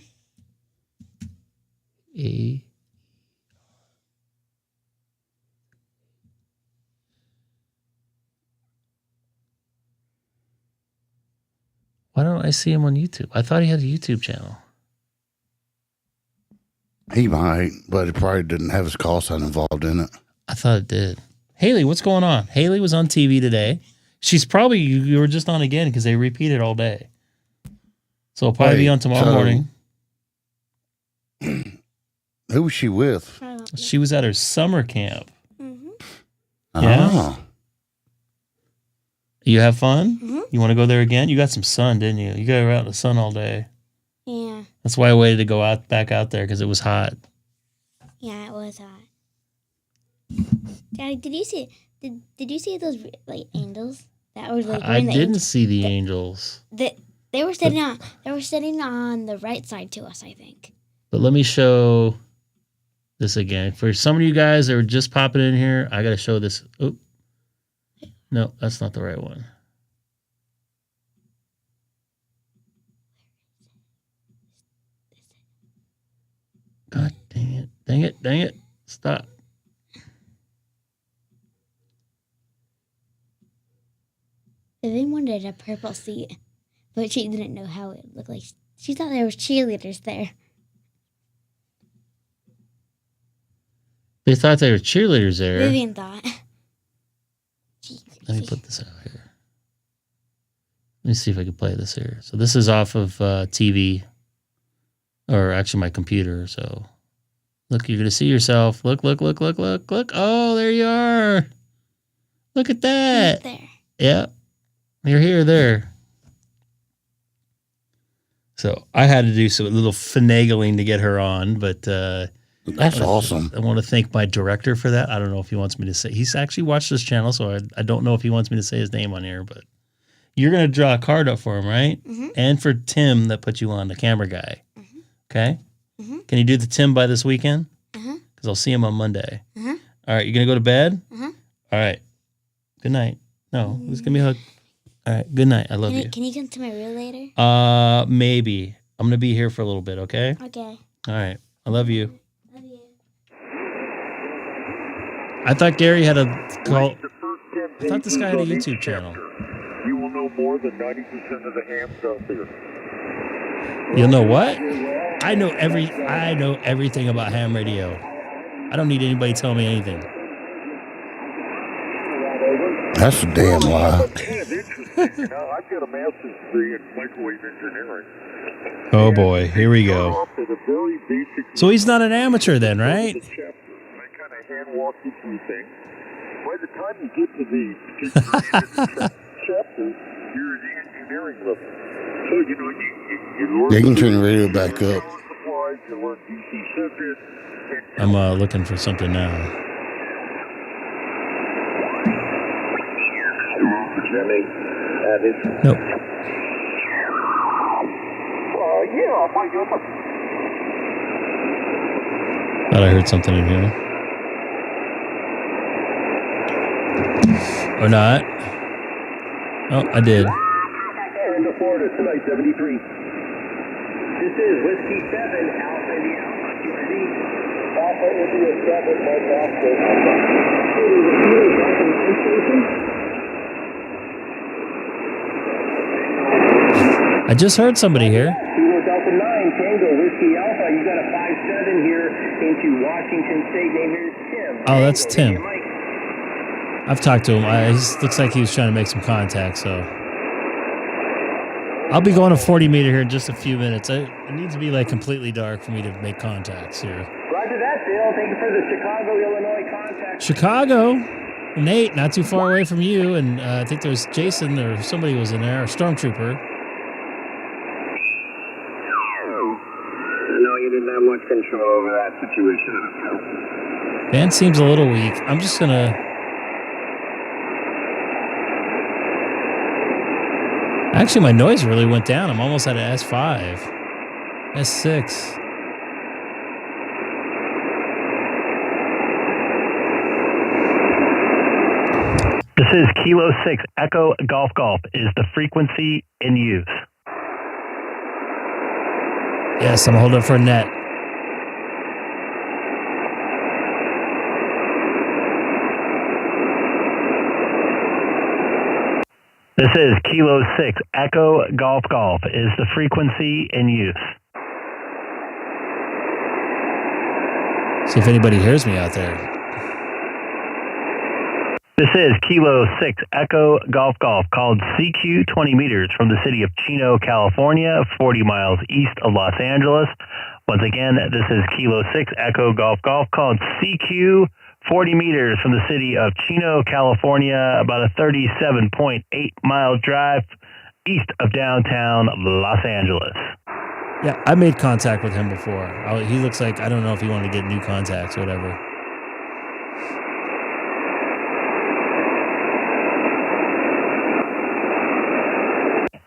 E. Why don't I see him on YouTube? I thought he had a YouTube channel. He might, but it probably didn't have his call sign involved in it. I thought it did. Haley, what's going on? Haley was on TV today. She's probably, you were just on again because they repeat it all day. So it'll probably be on tomorrow morning. Who was she with? I don't know. She was at her summer camp. Mm-hmm. Yeah? Oh. You have fun? Mhm. You want to go there again? You got some sun, didn't you? You got out in the sun all day. Yeah. That's why I waited to go back out there because it was hot. Yeah, it was hot. Daddy, did you see? Did you see those like angels that were like? I wearing the didn't see the angels. They were sitting on. They were sitting on the right side to us, I think. But let me show this again. For some of you guys that are just popping in here, I got to show this. Oh, no, that's not the right one. God dang it. Dang it. Dang it. Stop. Vivian wanted a purple seat, but she didn't know how it looked like. She thought there was cheerleaders there. They thought they were cheerleaders there. Vivian thought. Let me put this out here. Let me see if I can play this here. So this is off of TV, or actually my computer. So look, you're going to see yourself. Look, look, look, look, look, look. Oh, there you are. Look at that. There. Yep. You're here, there. So I had to do some little finagling to get her on, but That's awesome. I want to thank my director for that. I don't know if he wants me to say. He's actually watched this channel, so I don't know if he wants me to say his name on here, but you're going to draw a card up for him, right? Mm-hmm. And for Tim that put you on, the camera guy. Mm-hmm. Okay? Mm-hmm. Can you do the Tim by this weekend? Uh-huh. Because I'll see him on Monday. Uh-huh. All right, you going to go to bed? Uh-huh. All right. Good night. No, who's going to be a hug? All right, good night. I love you. Can you come to my room later? Maybe. I'm going to be here for a little bit, okay? Okay. All right. I love you. Love you. I thought Gary had a call. The first 10 I thought this guy had a pages of YouTube each channel. chapter. You will know more than 90% of the hams out there. You'll know what? I know everything about ham radio. I don't need anybody telling me anything. That's a damn lie. Kind of interesting, you know. I've got a master's degree in microwave engineering. Oh boy, here we go. Off at a very basic So he's not an amateur then, right? chapter. I kind of hand walk you through things. By the time you get to the particular chapters, you're at the engineering level. So, you know, you learn... They can turn the radio back up. Supplies, you learn DC circuits. I'm looking for something now. Nope. Yeah, I'll find you up. Thought I heard something in here. Or not. Oh, I did. Into Florida, tonight, 73. This is Whiskey 7, Alpha India Alpha, QRZ. Alpha India 7, Mike Oscar. I just heard somebody here. Kilo Delta 9, Tango, Whiskey Alpha. You got a 5-7 here into Washington State. Name here is Tim. Oh, that's Tango, Tim. Mike. I've talked to him. He looks like he was trying to make some contact, so. I'll be going to 40 meter here in just a few minutes. It needs to be like completely dark for me to make contacts here. Roger that, Bill. Thank you for the Chicago, Illinois contact. Chicago. Nate, not too far away from you. And I think there's Jason or somebody was in there, a stormtrooper. No, you didn't have much control over that situation. Band seems a little weak. I'm just going to... Actually, my noise really went down. I'm almost at an S5. S6. This is Kilo 6 Echo Golf Golf is the frequency in use. Yes, I'm holding it for a net. This is Kilo 6 Echo Golf Golf is the frequency in use. See if anybody hears me out there. This is Kilo 6 Echo Golf Golf, called CQ, 20 meters from the city of Chino, California, 40 miles east of Los Angeles. Once again, this is Kilo 6 Echo Golf Golf, called CQ, 40 meters from the city of Chino, California, about a 37.8 mile drive east of downtown Los Angeles. Yeah, I made contact with him before. He looks like, I don't know if he wanted to get new contacts or whatever.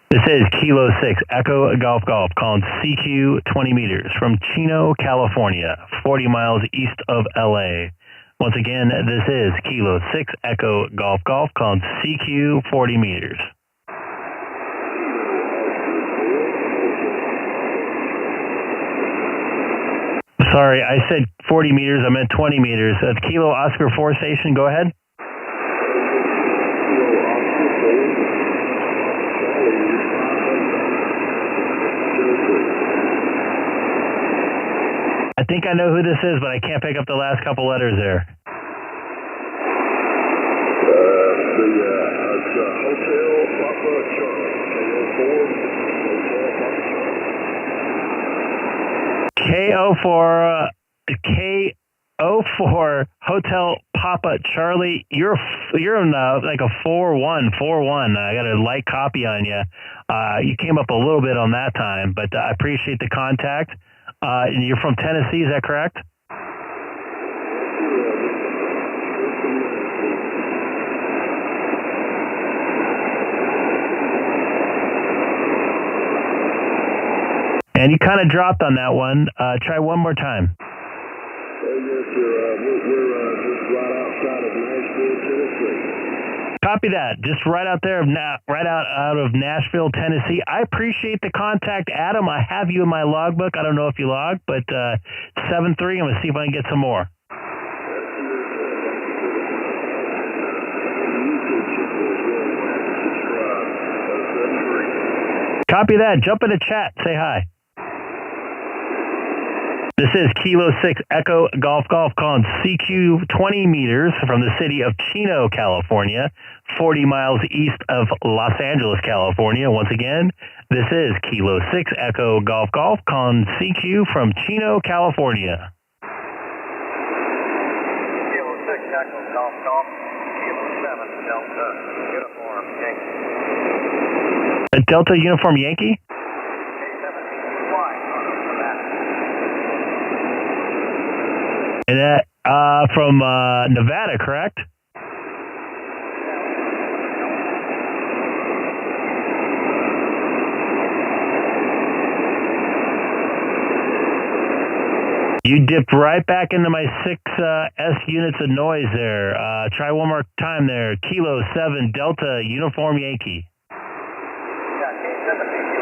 This is Kilo 6 Echo Golf Golf, called CQ, 20 meters from Chino, California, 40 miles east of LA. Once again, this is Kilo 6 Echo Golf Golf, called CQ, 40 meters. Sorry, I said 40 meters. I meant 20 meters. Kilo Oscar 4 station, go ahead. I think I know who this is, but I can't pick up the last couple letters there. K04 Hotel Papa Charlie. You're in like a 4-1. I got a light copy on you. You came up a little bit on that time, but I appreciate the contact. And you're from Tennessee, is that correct? And you kind of dropped on that one. Try one more time. Yes, sir. We're just right outside of Nashville, Tennessee. Copy that. Just right out there, right out of Nashville, Tennessee. I appreciate the contact, Adam. I have you in my logbook. I don't know if you logged, but 7-3. I'm going to see if I can get some more. Copy that. Jump in the chat. Say hi. This is Kilo 6 Echo Golf Golf, calling CQ, 20 meters from the city of Chino, California, 40 miles east of Los Angeles, California. Once again, this is Kilo 6 Echo Golf Golf, calling CQ from Chino, California. Kilo 6 Echo Golf Golf, Kilo 7 Delta Uniform Yankee. A Delta Uniform Yankee? And that from Nevada, correct? You dipped right back into my 6 S units of noise there. Try one more time there. Kilo 7 Delta Uniform Yankee. Yeah, K6EGG.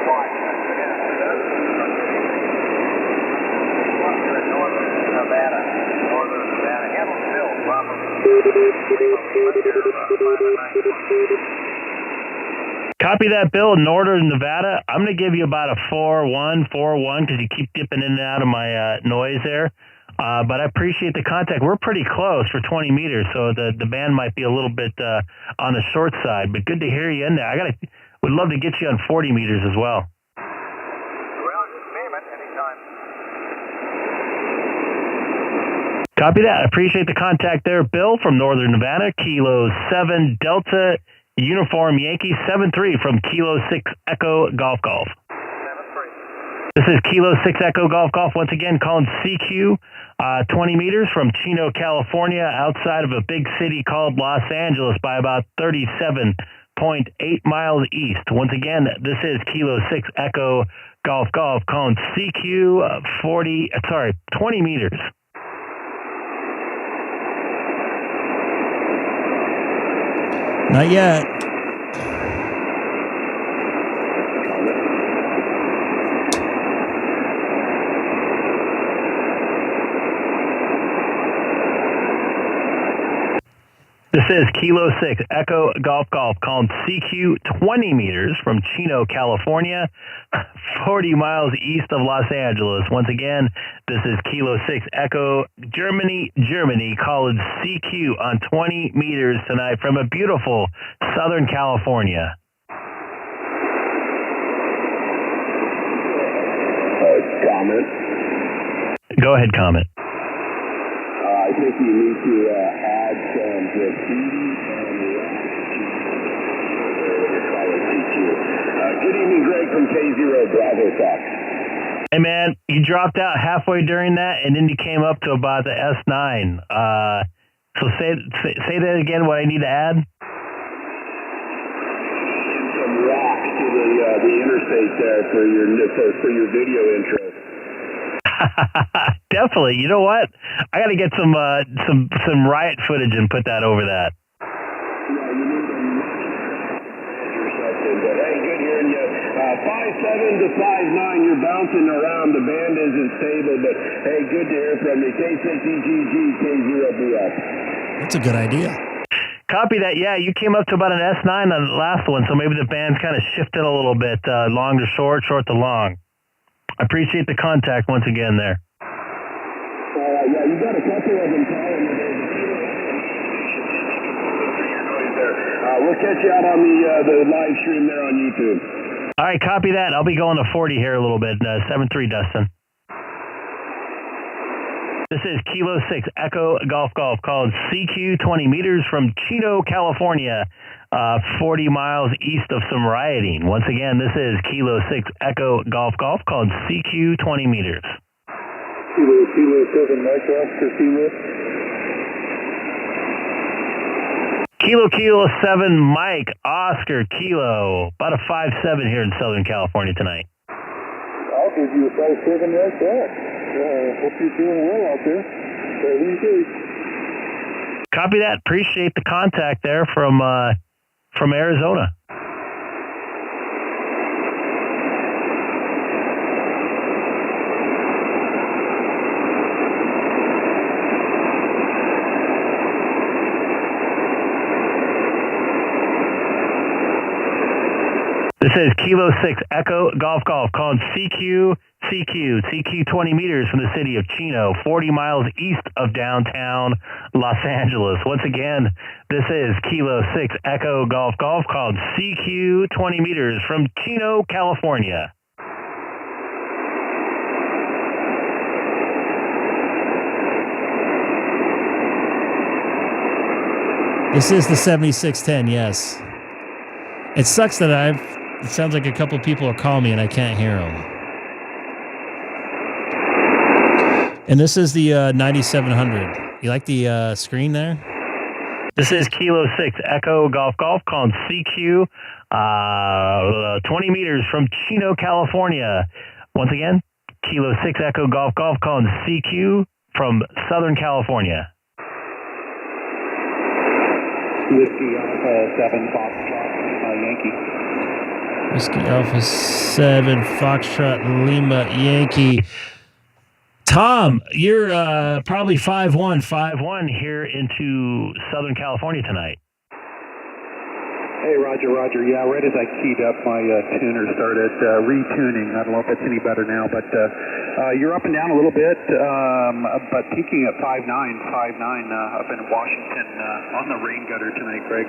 Nevada. Handle still, Copy that, Bill. Northern Nevada. I'm going to give you about a 4-1 because you keep dipping in and out of my noise there. But I appreciate the contact. We're pretty close for 20 meters, so the band might be a little bit on the short side. But good to hear you in there. Would love to get you on 40 meters as well. Well, just name it anytime. Copy that. I appreciate the contact there, Bill from Northern Nevada. Kilo 7 Delta Uniform Yankee, 7-3 from Kilo 6 Echo Golf Golf. 7-3. This is Kilo 6 Echo Golf Golf, once again calling CQ, 20 meters from Chino, California, outside of a big city called Los Angeles by about 37.8 miles east. Once again, this is Kilo 6 Echo Golf Golf calling CQ 20 meters. Not yet. This is Kilo 6 Echo Golf Golf calling CQ 20 meters from Chino, California, 40 miles east of Los Angeles. Once again, this is Kilo 6 Echo Germany calling CQ on 20 meters tonight from a beautiful Southern California. Comment. Go ahead, comment. I think you need to add some graffiti and good evening, Greg from K0 Bravo Fox. Hey, man, you dropped out halfway during that, and then you came up to about the S9. So say that again, what I need to add? Some rocks to the interstate there for your video intro. Definitely. You know what? I got to get some riot footage and put that over that. Yeah, you need to or something. But hey, good hearing you. 5'7" to 5'9", you're bouncing around. The band isn't stable, but hey, good to hear from you. K6EGG, K0BF. That's a good idea. Copy that. Yeah, you came up to about an S9 on the last one, so maybe the band's kind of shifted a little bit, long to short, short to long. I appreciate the contact once again there. Yeah, you got a couple of them calling me. We'll catch you out on the live stream there on YouTube. All right, copy that. I'll be going to 40 here a little bit. 7-3, Dustin. This is Kilo 6 Echo Golf Golf called CQ 20 meters from Chino, California, 40 miles east of some rioting. Once again, this is Kilo 6 Echo Golf Golf called CQ 20 meters. Kilo 7 Mike Oscar Kilo. Kilo 7 Mike Oscar Kilo. About a 5'7" here in Southern California tonight. I'll give you a 5'7" right back. Hope you're doing well out there. Copy that. Appreciate the contact there from Arizona. This is Kilo 6 Echo Golf Golf calling CQ 20 meters from the city of Chino, 40 miles east of downtown Los Angeles. Once again, this is Kilo 6 Echo Golf Golf called CQ 20 meters from Chino, California. This is the 7610, yes. It sucks that it sounds like a couple people are calling me and I can't hear them. And this is the 9700. You like the screen there? This is Kilo 6 Echo Golf Golf calling CQ 20 meters from Chino, California. Once again, Kilo 6 Echo Golf Golf calling CQ from Southern California. Whiskey Alpha 7 Foxtrot Yankee. Whiskey Alpha 7 Foxtrot Lima Yankee. Tom, you're probably 5'1" here into Southern California tonight. Hey, Roger. Yeah, right as I keyed up, my tuner started retuning. I don't know if it's any better now, but you're up and down a little bit, but peaking at 5'9", up in Washington on the rain gutter tonight, Greg.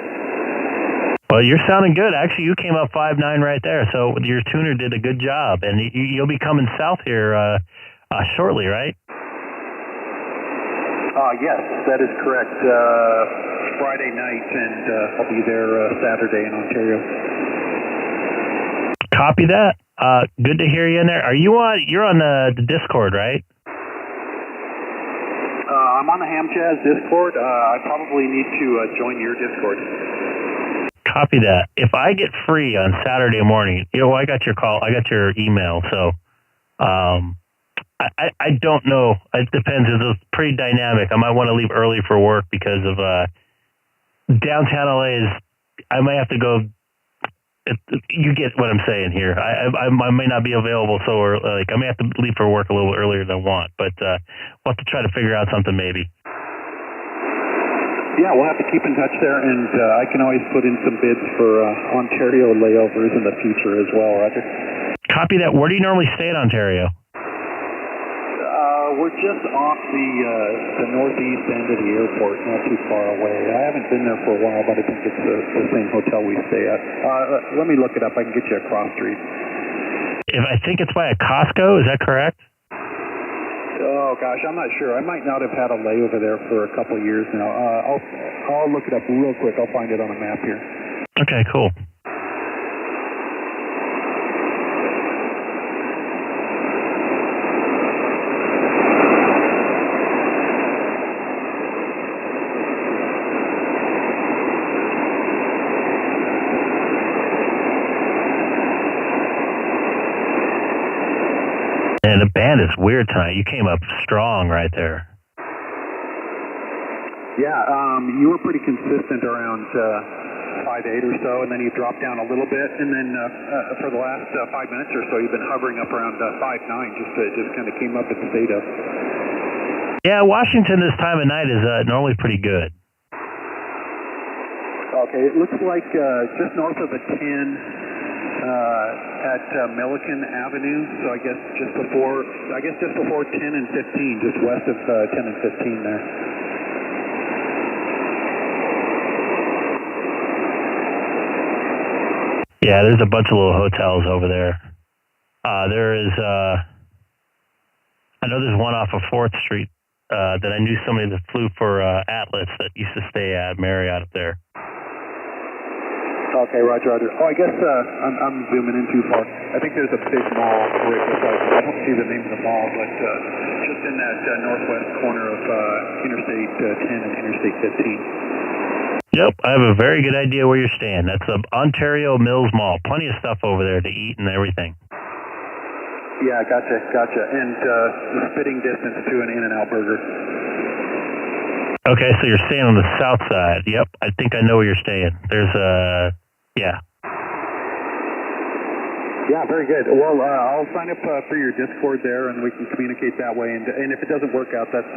Well, you're sounding good. Actually, you came up 5'9" right there, so your tuner did a good job, and you'll be coming south here shortly, right? Yes, that is correct. Friday night, and I'll be there Saturday in Ontario. Copy that. Good to hear you in there. You're on the Discord, right? I'm on the Ham Jazz Discord. I probably need to join your Discord. Copy that. If I get free on Saturday morning, I got your call, I got your email, so I don't know. It depends. It's pretty dynamic. I might want to leave early for work because of downtown LA is. I might have to go. You get what I'm saying here. I may not be available, so I may have to leave for work a little earlier than I want. But we'll have to try to figure out something maybe. Yeah, we'll have to keep in touch there, and I can always put in some bids for Ontario layovers in the future as well, Roger. Copy that. Where do you normally stay in Ontario? We're just off the northeast end of the airport, not too far away. I haven't been there for a while, but I think it's the same hotel we stay at. Let me look it up. I can get you a cross street. I think it's by a Costco. Is that correct? Oh gosh, I'm not sure. I might not have had a layover there for a couple of years now. I'll look it up real quick. I'll find it on a map here. Okay, cool. And the band is weird tonight. You came up strong right there. Yeah, you were pretty consistent around 5.8 or so, and then you dropped down a little bit, and then for the last 5 minutes or so, you've been hovering up around 5.9. Just kind of came up and stayed up. Yeah, Washington this time of night is normally pretty good. Okay, it looks like just north of the 10. At Milliken Avenue, so I guess just before 10 and 15, just west of 10 and 15 there. Yeah, there's a bunch of little hotels over there. There is, I know there's one off of 4th Street that I knew somebody that flew for Atlas that used to stay at Marriott up there. Okay, Roger. Oh, I guess I'm zooming in too far. I think there's a big mall right beside. I don't see the name of the mall, but just in that northwest corner of Interstate 10 and Interstate 15. Yep, I have a very good idea where you're staying. That's the Ontario Mills Mall. Plenty of stuff over there to eat and everything. Yeah, gotcha. And the spitting distance to an In-N-Out burger. Okay, so you're staying on the south side. Yep, I think I know where you're staying. There's yeah. Yeah, very good. Well, I'll sign up for your Discord there, and we can communicate that way. And if it doesn't work out, that's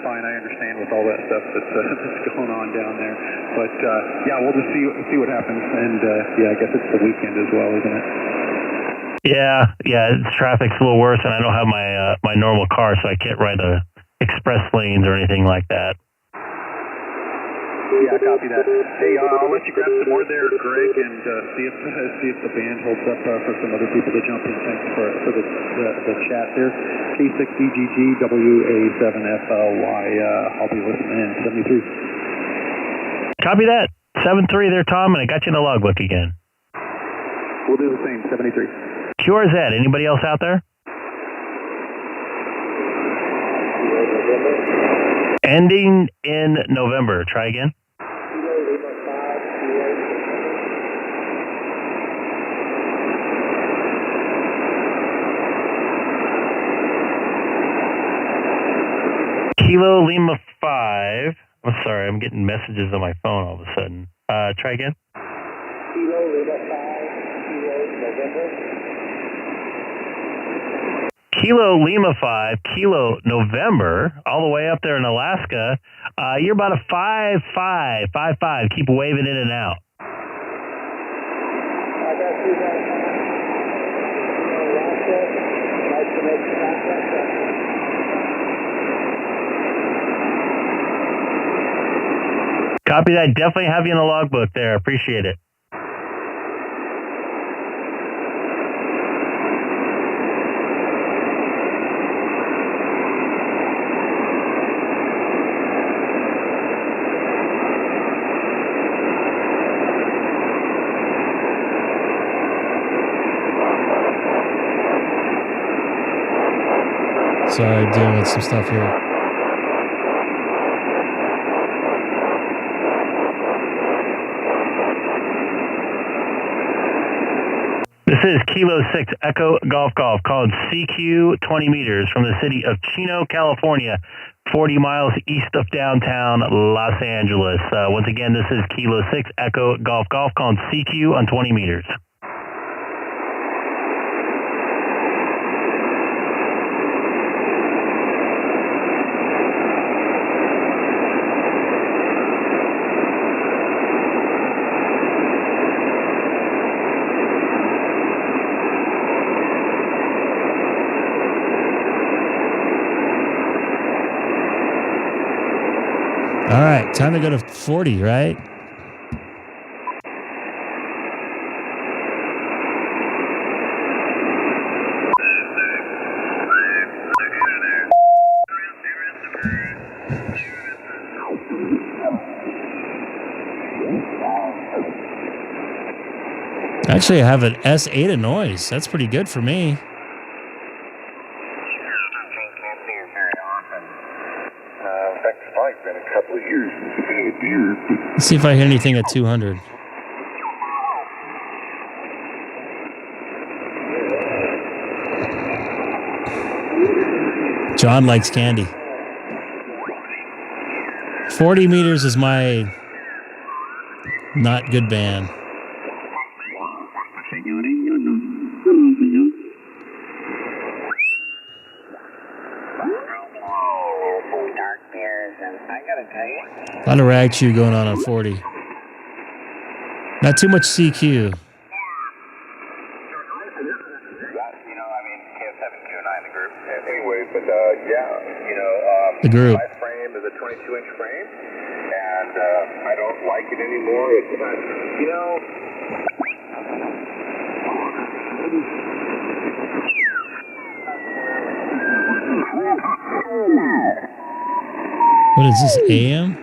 fine. I understand with all that stuff that's going on down there. But yeah, we'll just see what happens. And yeah, I guess it's the weekend as well, isn't it? Yeah. Traffic's a little worse, and I don't have my normal car, so I can't ride the express lanes or anything like that. Yeah, copy that. Hey, I'll let you grab some more there, Greg, and see if the band holds up for some other people to jump in. Thanks for the chat there. K6EGG WA7FLY. I'll be listening in. 73. Copy that. 73 there, Tom, and I got you in the logbook again. We'll do the same. 73. QRZ. Anybody else out there? Ending in November. Try again. Kilo Lima 5. I'm sorry, I'm getting messages on my phone all of a sudden. Try again. Kilo Lima 5, Kilo November. Kilo Lima 5, Kilo November, all the way up there in Alaska. You're about a 5.5. Keep waving in and out. I got you guys. Alaska. Nice to make contact. Copy that. Definitely have you in the logbook there. Appreciate it. Sorry, I'm dealing with some stuff here. This is Kilo 6 Echo Golf calling CQ 20 meters from the city of Chino, California, 40 miles east of downtown Los Angeles. Once again, this is Kilo 6 Echo Golf calling CQ on 20 meters. All right, time to go to 40, right? Actually, I have an S8 of noise. That's pretty good for me. Been a couple of years since I've had a beer. Let's see if I hear anything at 200. John likes candy. 40 meters is my not good band. A lot of rag chew going on 40. Not too much CQ. The group. My frame is a 22-inch frame, and I don't like it anymore. It's What is this, AM?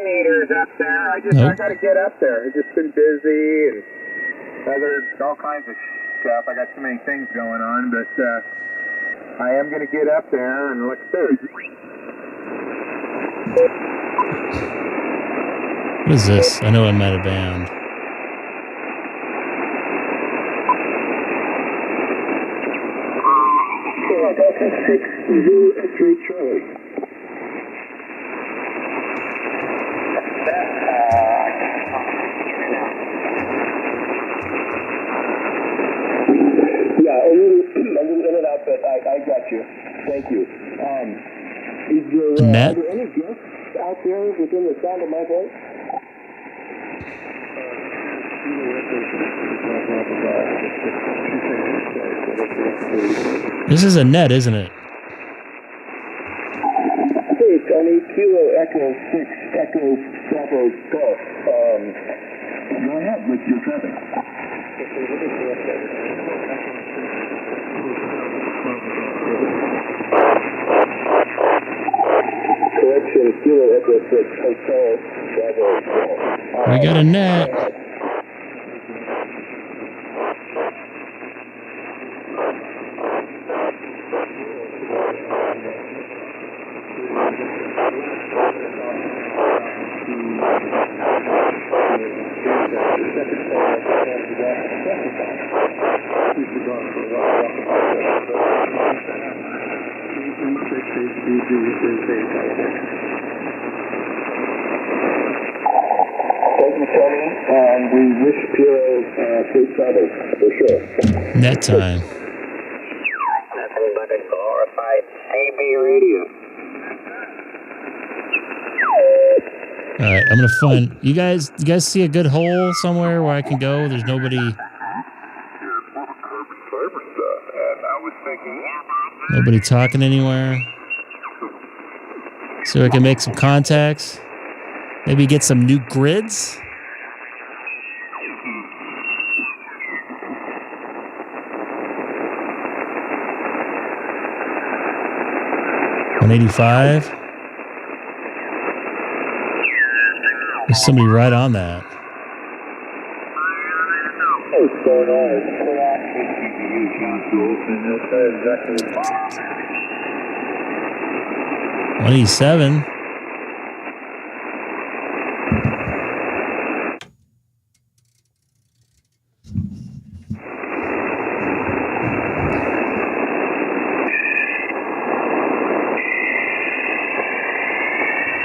meters up there. I got to get up there. I've just been busy and all kinds of stuff. I got too many things going on, but I am going to get up there and look through. What is this? I know I'm at a band. K6EGG Charlie. Yeah, a little in and out, but I got you. Thank you. Is there, net? Are there any guests out there within the sound of my voice? This is a net, isn't it? Hey, Tony, Kilo Echo 6, Echo Bravo Golf. Go ahead with your traffic. Correction, Kilo Echo 6, Hotel Bravo Golf. We got a net. Thank you, Tony, and we wish Piero safe travels, for sure. Net time. Nothing but a glorified CB radio. All right, I'm gonna find you guys. You guys see a good hole somewhere where I can go? There's nobody. Nobody talking anywhere. So I can make some contacts. Maybe get some new grids. $185. There's somebody right on that. What's going on? 187.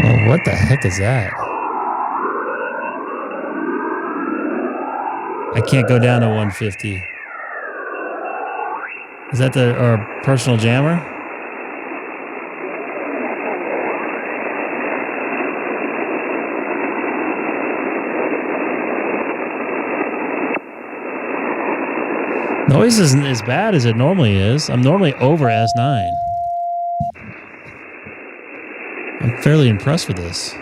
Oh, what the heck is that? I can't go down to 150. Is that our personal jammer? Noise isn't as bad as it normally is. I'm normally over S9. I'm fairly impressed with this.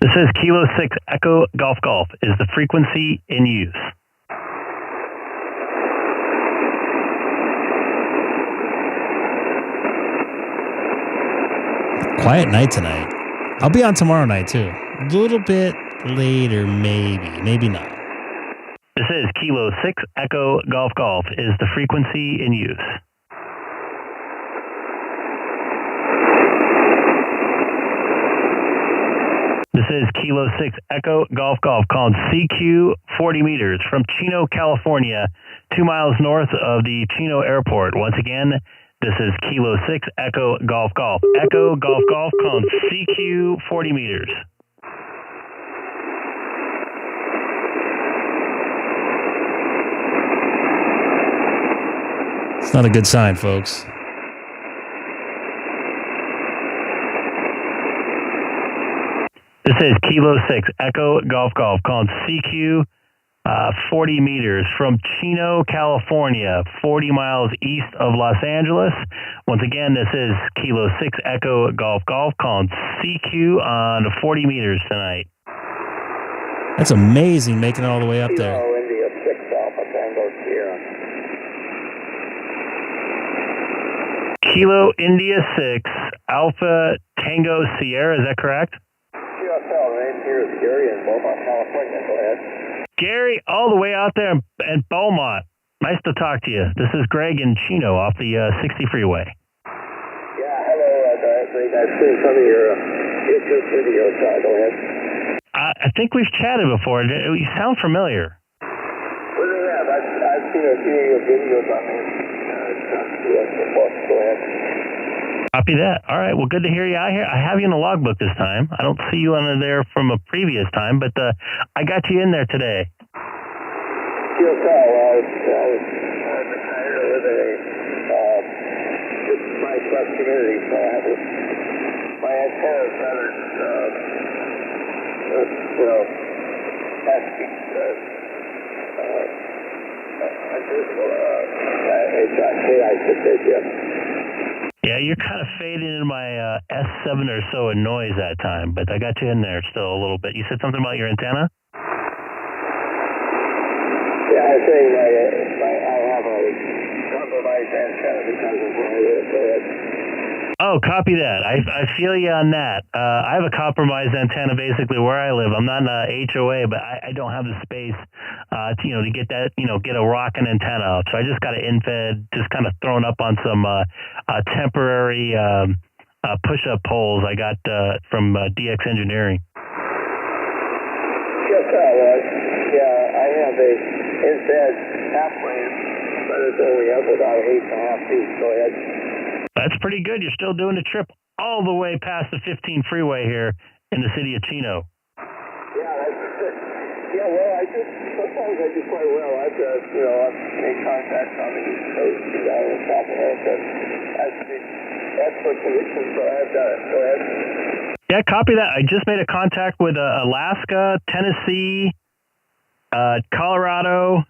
This is Kilo 6 Echo Golf Golf is the frequency in use. Quiet night tonight. I'll be on tomorrow night too. A little bit later, maybe not. This is Kilo 6 Echo Golf Golf is the frequency in use. This is Kilo 6 Echo Golf Golf called CQ 40 meters from Chino, California, 2 miles north of the Chino Airport. Once again, this is Kilo 6 Echo Golf Golf. Echo Golf Golf called CQ 40 meters. It's not a good sign, folks. This is Kilo 6 Echo Golf Golf called CQ 40 meters from Chino, California, 40 miles east of Los Angeles. Once again, this is Kilo 6 Echo Golf Golf called CQ on 40 meters tonight. That's amazing making it all the way up there. Kilo India 6 Alpha Tango Sierra. Kilo India 6 Alpha Tango Sierra, is that correct? QSL, name here is Gary in Beaumont, California. Go ahead. Gary, all the way out there in Beaumont. Nice to talk to you. This is Greg in Chino off the 60 freeway. Yeah, hello, Greg. I've seen some of your YouTube videos. Go ahead. I think we've chatted before. You sound familiar. What do you have? I've seen a few of your videos on there. Go ahead. Copy that. All right. Well, good to hear you out here. I have you in the logbook this time. I don't see you on there from a previous time, but I got you in there today. QSL, I was retired with a my community, so I have my antennas rather, pesky, unusual. It's K6EGG. Yeah, you're kind of fading into my S7 or so in noise that time, but I got you in there still a little bit. You said something about your antenna? Yeah, I say I have a compromised antenna because of where I live. Oh, copy that. I feel you on that. I have a compromised antenna basically where I live. I'm not in a HOA, but I don't have the space, to get that, get a rocking antenna up. So I just got it in-fed, just kind of thrown up on some temporary push-up poles I got from DX Engineering. Yes, yeah, I have a in-fed half-wave, but it's only up about 8.5 feet. Go ahead. That's pretty good. You're still doing the trip all the way past the 15 freeway here in the city of Chino. Yeah, well, sometimes I do quite well. I've made contacts on the East Coast and down in South America. That's for conditions, so I've done it. Go ahead. Yeah, copy that. I just made a contact with Alaska, Tennessee, Colorado,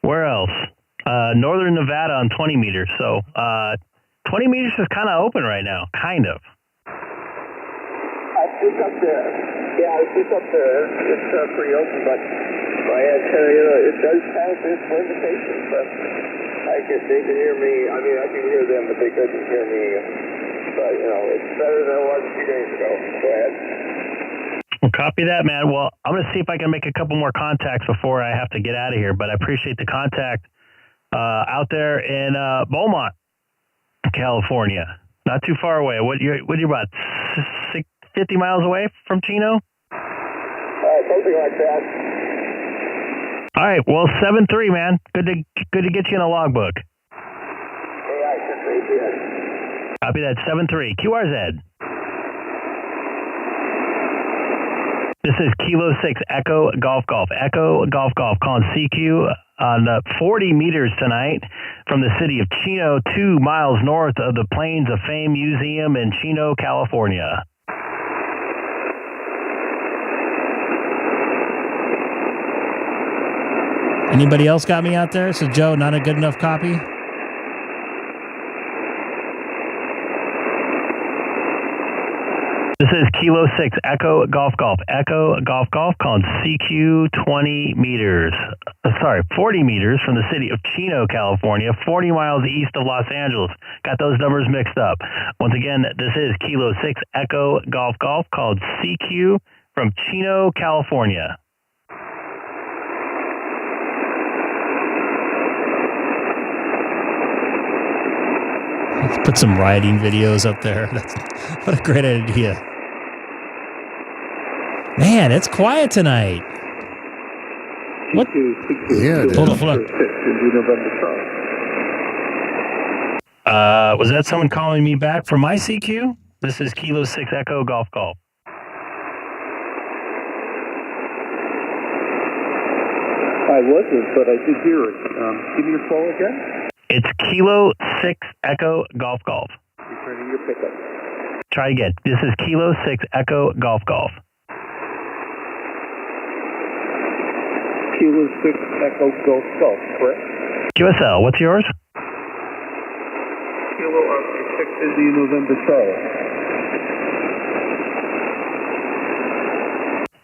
where else? Northern Nevada on 20 meters. So 20 meters is kind of open right now, kind of. I pick up there. Yeah, I pick up there. It's pretty open, but my antenna, it does have this limitation, but they can hear me. I mean, I can hear them, but they couldn't hear me. But, it's better than it was a few days ago. Go ahead. Well, copy that, man. Well, I'm going to see if I can make a couple more contacts before I have to get out of here, but I appreciate the contact. out there in Beaumont, California. Not too far away. What you're about 50 miles away from Chino? Something like that. All right. Well, 7-3, man. Good to get you in a logbook. AI should read this. Copy that. 7-3. QRZ. This is Kilo 6 Echo Golf Golf. Echo Golf Golf calling CQ on 40 meters tonight from the city of Chino, 2 miles north of the Plains of Fame Museum in Chino, California. Anybody else got me out there? So, Joe, not a good enough copy? This is Kilo 6 Echo Golf Golf. Echo Golf Golf calling CQ 20 meters. 40 meters from the city of Chino, California, 40 miles east of Los Angeles. Got those numbers mixed up. Once again, this is Kilo 6 Echo Golf Golf called CQ from Chino, California. Let's put some riding videos up there. What a great idea. Man, it's quiet tonight. What? Yeah, Hold on. Was that someone calling me back from my CQ? This is Kilo 6 Echo Golf Golf. I wasn't, but I did hear it. Give me your phone again. It's Kilo 6 Echo Golf Golf. Returning your pickup. Try again. This is Kilo 6 Echo Golf Golf. Kilo 6 Echo Golf Golf, correct? QSL, what's yours? Kilo Oscar 6 India November Charlie.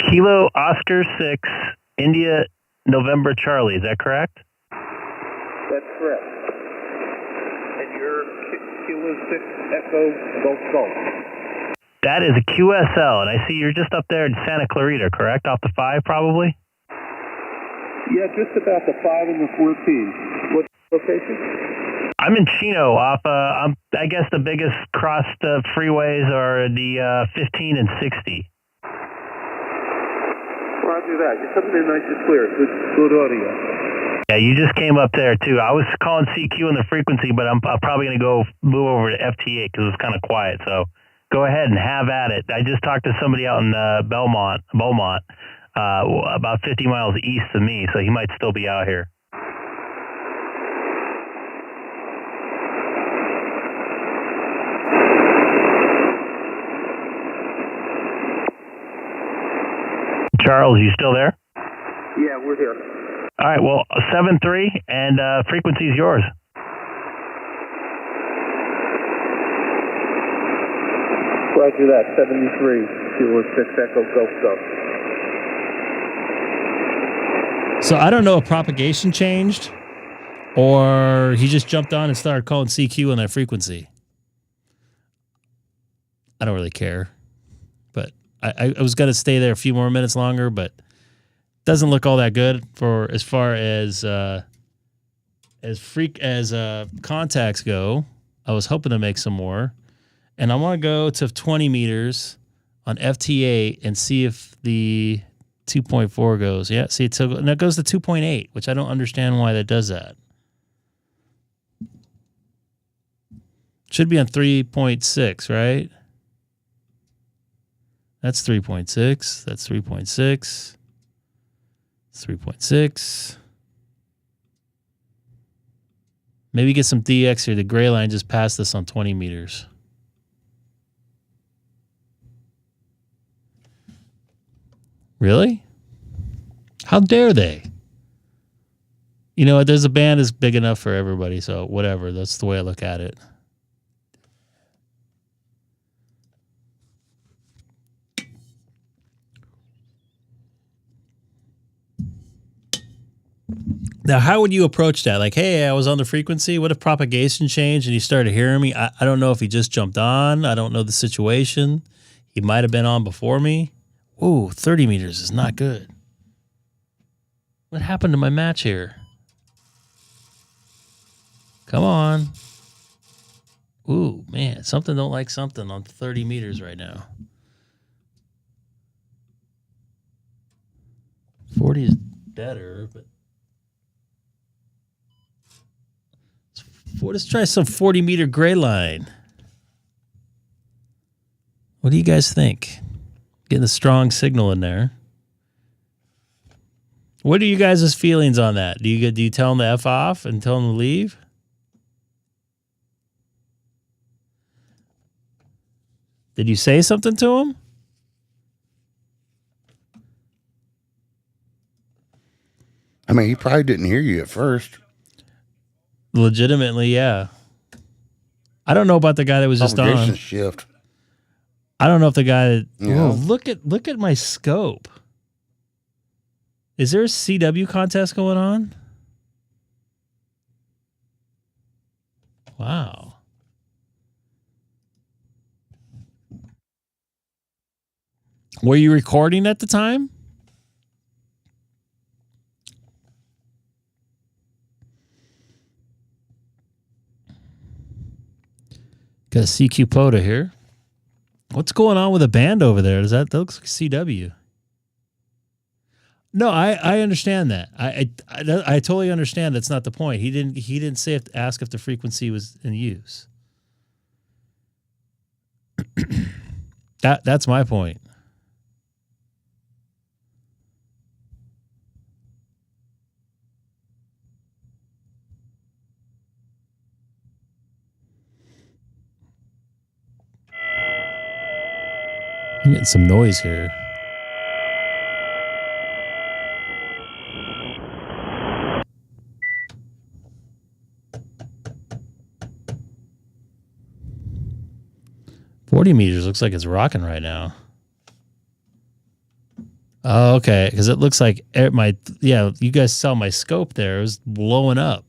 Kilo Oscar 6 India November Charlie, is that correct? That's correct. And you're Kilo 6 Echo Golf Golf. That is a QSL, and I see you're just up there in Santa Clarita, correct? Off the 5, probably? Yeah, just about the 5 and the 14. What location? I'm in Chino off, I guess the biggest crossed freeways are the 15 and 60. Roger that. You're coming in nice and clear. Good audio. Yeah, you just came up there, too. I was calling CQ on the frequency, but I'm probably going to move over to FT8 because it's kind of quiet. So go ahead and have at it. I just talked to somebody out in Beaumont, about 50 miles east of me, so he might still be out here. Charles, you still there? Yeah, we're here. All right, well, 7-3, and frequency is yours. Roger that, 73, Kilo 6 Echo Golf Golf. So I don't know if propagation changed or he just jumped on and started calling CQ on that frequency. I don't really care. But I was going to stay there a few more minutes longer, but doesn't look all that good for as far as contacts go. I was hoping to make some more. And I want to go to 20 meters on FT8 and see if the 2.4 goes. Yeah, see, and it goes to 2.8, which I don't understand why that does that. Should be on 3.6, right? That's 3.6. That's 3.6. 3.6. Maybe get some DX here. The gray line just passed us on 20 meters. Really? How dare they? You know, there's a band is big enough for everybody, so whatever. That's the way I look at it. Now, how would you approach that? Like, hey, I was on the frequency. What if propagation changed and he started hearing me? I don't know if he just jumped on. I don't know the situation. He might have been on before me. Ooh, 30 meters is not good. What happened to my match here? Come on. Ooh, man, something don't like something on 30 meters right now. 40 is better, but let's try some 40-meter gray line. What do you guys think? Getting a strong signal in there. What are you guys' feelings on that? Do you tell them to F off and tell them to leave? Did you say something to him? I mean, he probably didn't hear you at first. Legitimately, yeah. I don't know about the guy that was just on. Shift. I don't know if the guy that. Yeah. Oh, look at my scope. Is there a CW contest going on? Wow. Were you recording at the time? Got a CQ POTA here. What's going on with the band over there? That looks like CW. No, I understand that. I totally understand. That's not the point. He didn't say ask if the frequency was in use. That's my point. I'm getting some noise here. $40 meters looks like it's rocking right now. Oh, okay, because it looks like you guys saw my scope there. It was blowing up.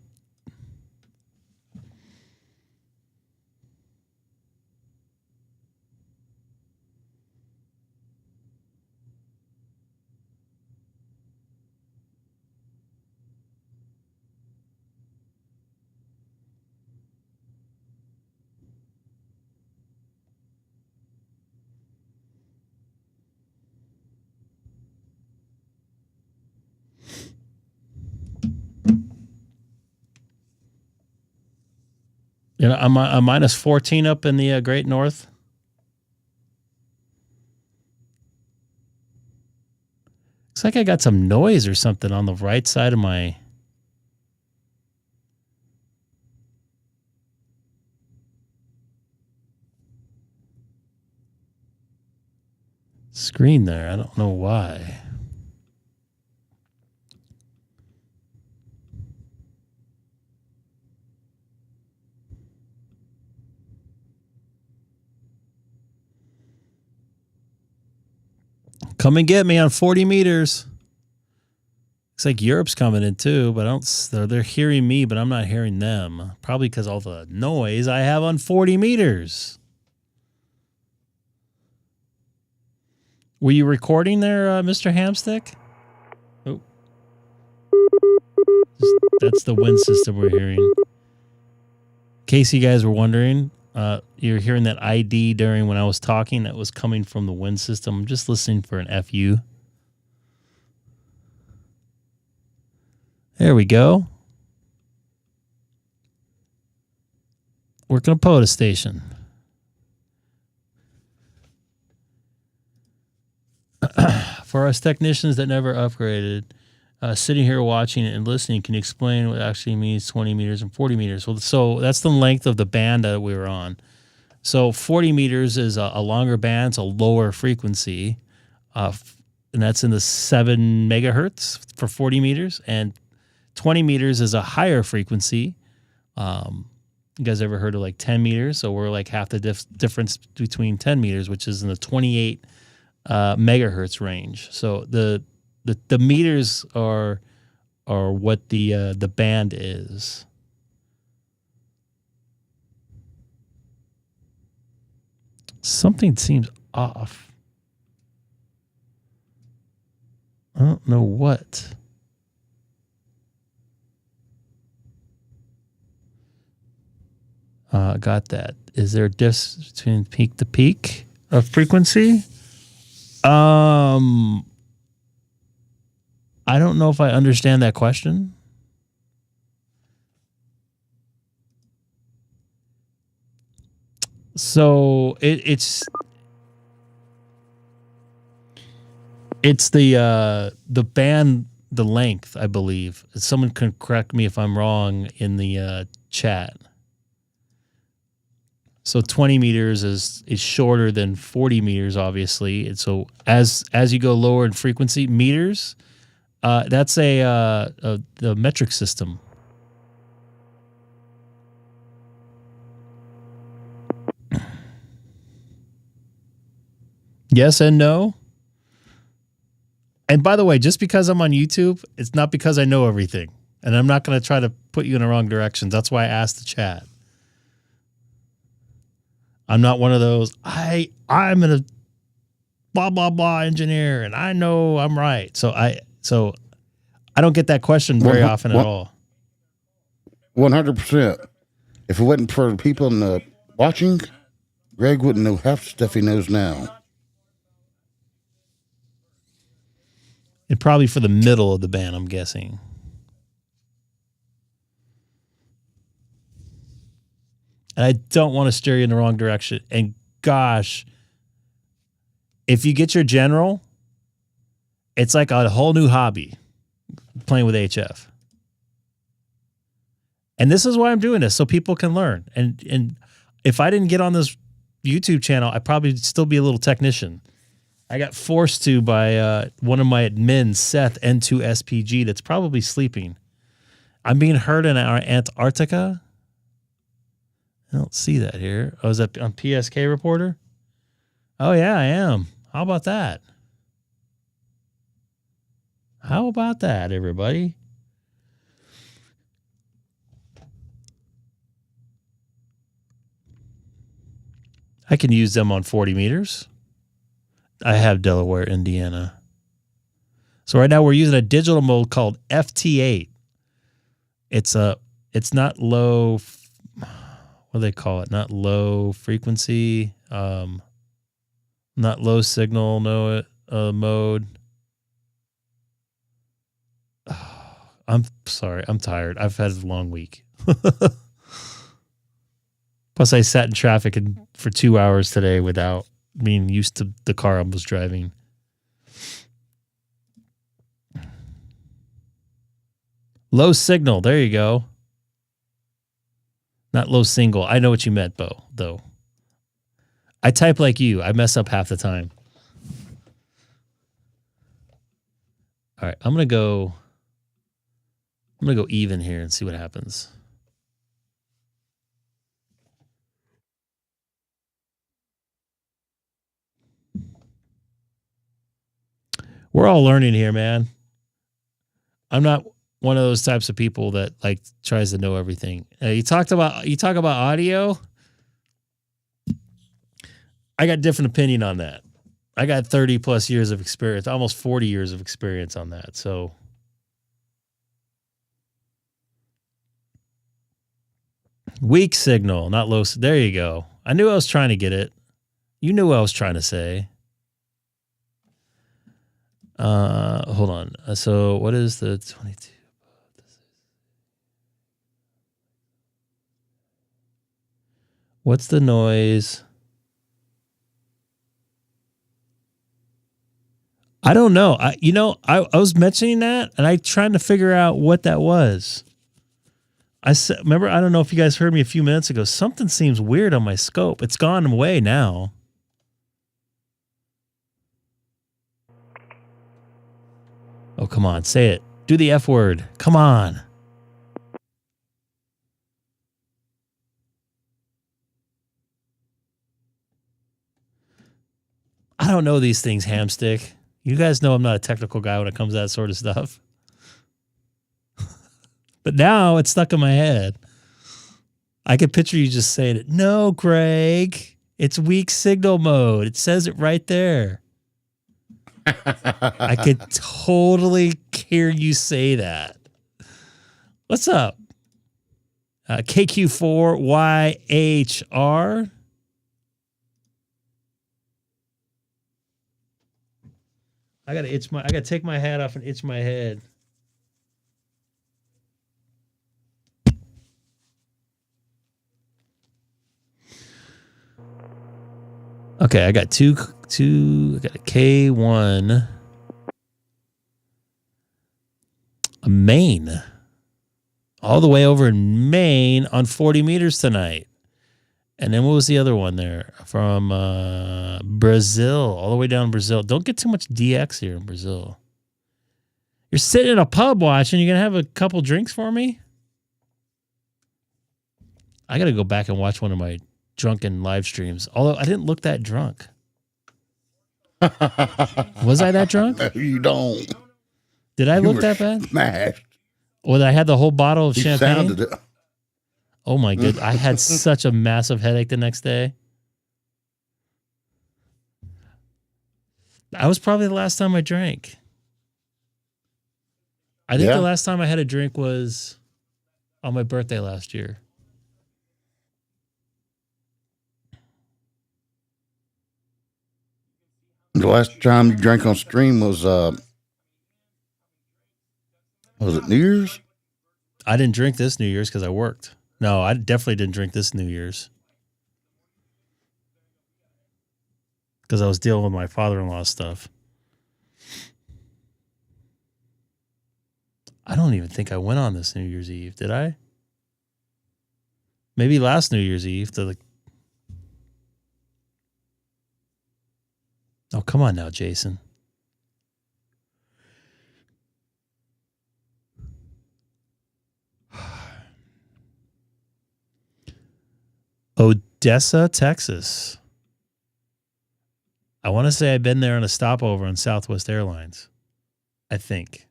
You know, I'm minus 14 up in the Great North. Looks like I got some noise or something on the right side of my screen there. I don't know why. Come and get me on 40 meters. Looks like Europe's coming in too, but they're hearing me, but I'm not hearing them. Probably because all the noise I have on 40 meters. Were you recording there, Mr. Hamstick? Oh. That's the wind system we're hearing. In case you guys were wondering, you're hearing that ID during when I was talking that was coming from the wind system. I'm just listening for an FU. There we go. Working a POTA station. For us technicians that never upgraded, sitting here watching and listening, can you explain what actually means 20 meters and 40 meters? Well, so that's the length of the band that we were on. So 40 meters is a longer band, it's a lower frequency, and that's in the 7 megahertz for 40 meters, and 20 meters is a higher frequency. You guys ever heard of like 10 meters? So we're like half the difference between 10 meters, which is in the 28 megahertz range. So the meters are what the band is. Something seems off. I don't know what. Got that. Is there a difference between peak to peak of frequency? I don't know if I understand that question. So it's the band, the length, I believe. Someone can correct me if I'm wrong in the chat. So 20 meters is shorter than 40 meters, obviously. And so as you go lower in frequency, meters, that's the metric system. Yes and no. And by the way, just because I'm on YouTube, it's not because I know everything. And I'm not going to try to put you in the wrong direction. That's why I asked the chat. I'm not one of those, I'm a blah, blah, blah engineer, and I know I'm right. So I don't get that question very often at all. 100%. If it wasn't for people in the watching, Greg wouldn't know half the stuff he knows now. And probably for the middle of the band, I'm guessing. And I don't want to steer you in the wrong direction. And gosh, if you get your general, it's like a whole new hobby, playing with HF. And this is why I'm doing this, so people can learn. And if I didn't get on this YouTube channel, I'd probably still be a little technician. I got forced to by one of my admins, Seth N2SPG, that's probably sleeping. I'm being heard in Antarctica. I don't see that here. Oh, is that on PSK Reporter? Oh, yeah, I am. How about that? How about that, everybody? I can use them on 40 meters. I have Delaware, Indiana. So right now we're using a digital mode called FT8. It's not low, what do they call it? Not low frequency, not low signal mode. I'm sorry, I'm tired. I've had a long week. Plus I sat in traffic for 2 hours today without being used to the car I was driving. Low signal. There you go. Not low single. I know what you meant, Bo, though. I type like you. I mess up half the time. All right. I'm going to go even here and see what happens. We're all learning here, man. I'm not one of those types of people that like tries to know everything. You talk about audio. I got different opinion on that. I got 30 plus years of experience, almost 40 years of experience on that. So weak signal, not low. There you go. I knew I was trying to get it. You knew what I was trying to say. Hold on. So what is the 22? What's the noise? I don't know. I was mentioning that and I trying to figure out what that was. I said, remember, I don't know if you guys heard me a few minutes ago. Something seems weird on my scope. It's gone away now. Oh, come on. Say it. Do the F word. Come on. I don't know these things, Hamstick. You guys know I'm not a technical guy when it comes to that sort of stuff. But now it's stuck in my head. I could picture you just saying it. No, Greg. It's weak signal mode. It says it right there. I could totally hear you say that. What's up? KQ4YHR. I gotta take my hat off and itch my head. Okay, I got two. I got a K1. A Maine. All the way over in Maine on 40 meters tonight. And then what was the other one there? From Brazil, all the way down in Brazil. Don't get too much DX here in Brazil. You're sitting in a pub watching. You're going to have a couple drinks for me? I got to go back and watch one of my drunken live streams. Although I didn't look that drunk. Was I that drunk? You don't. Did I look that bad? Smashed. Or I had the whole bottle of champagne? Sounded it. Oh my god, I had such a massive headache the next day. That was probably the last time I drank. I think the last time I had a drink was on my birthday last year. The last time you drank on stream was it New Year's? I didn't drink this New Year's because I worked. No, I definitely didn't drink this New Year's. Because I was dealing with my father-in-law's stuff. I don't even think I went on this New Year's Eve, did I? Maybe last New Year's Eve. Oh, come on now, Jason. Odessa, Texas. I want to say I've been there on a stopover on Southwest Airlines. I think.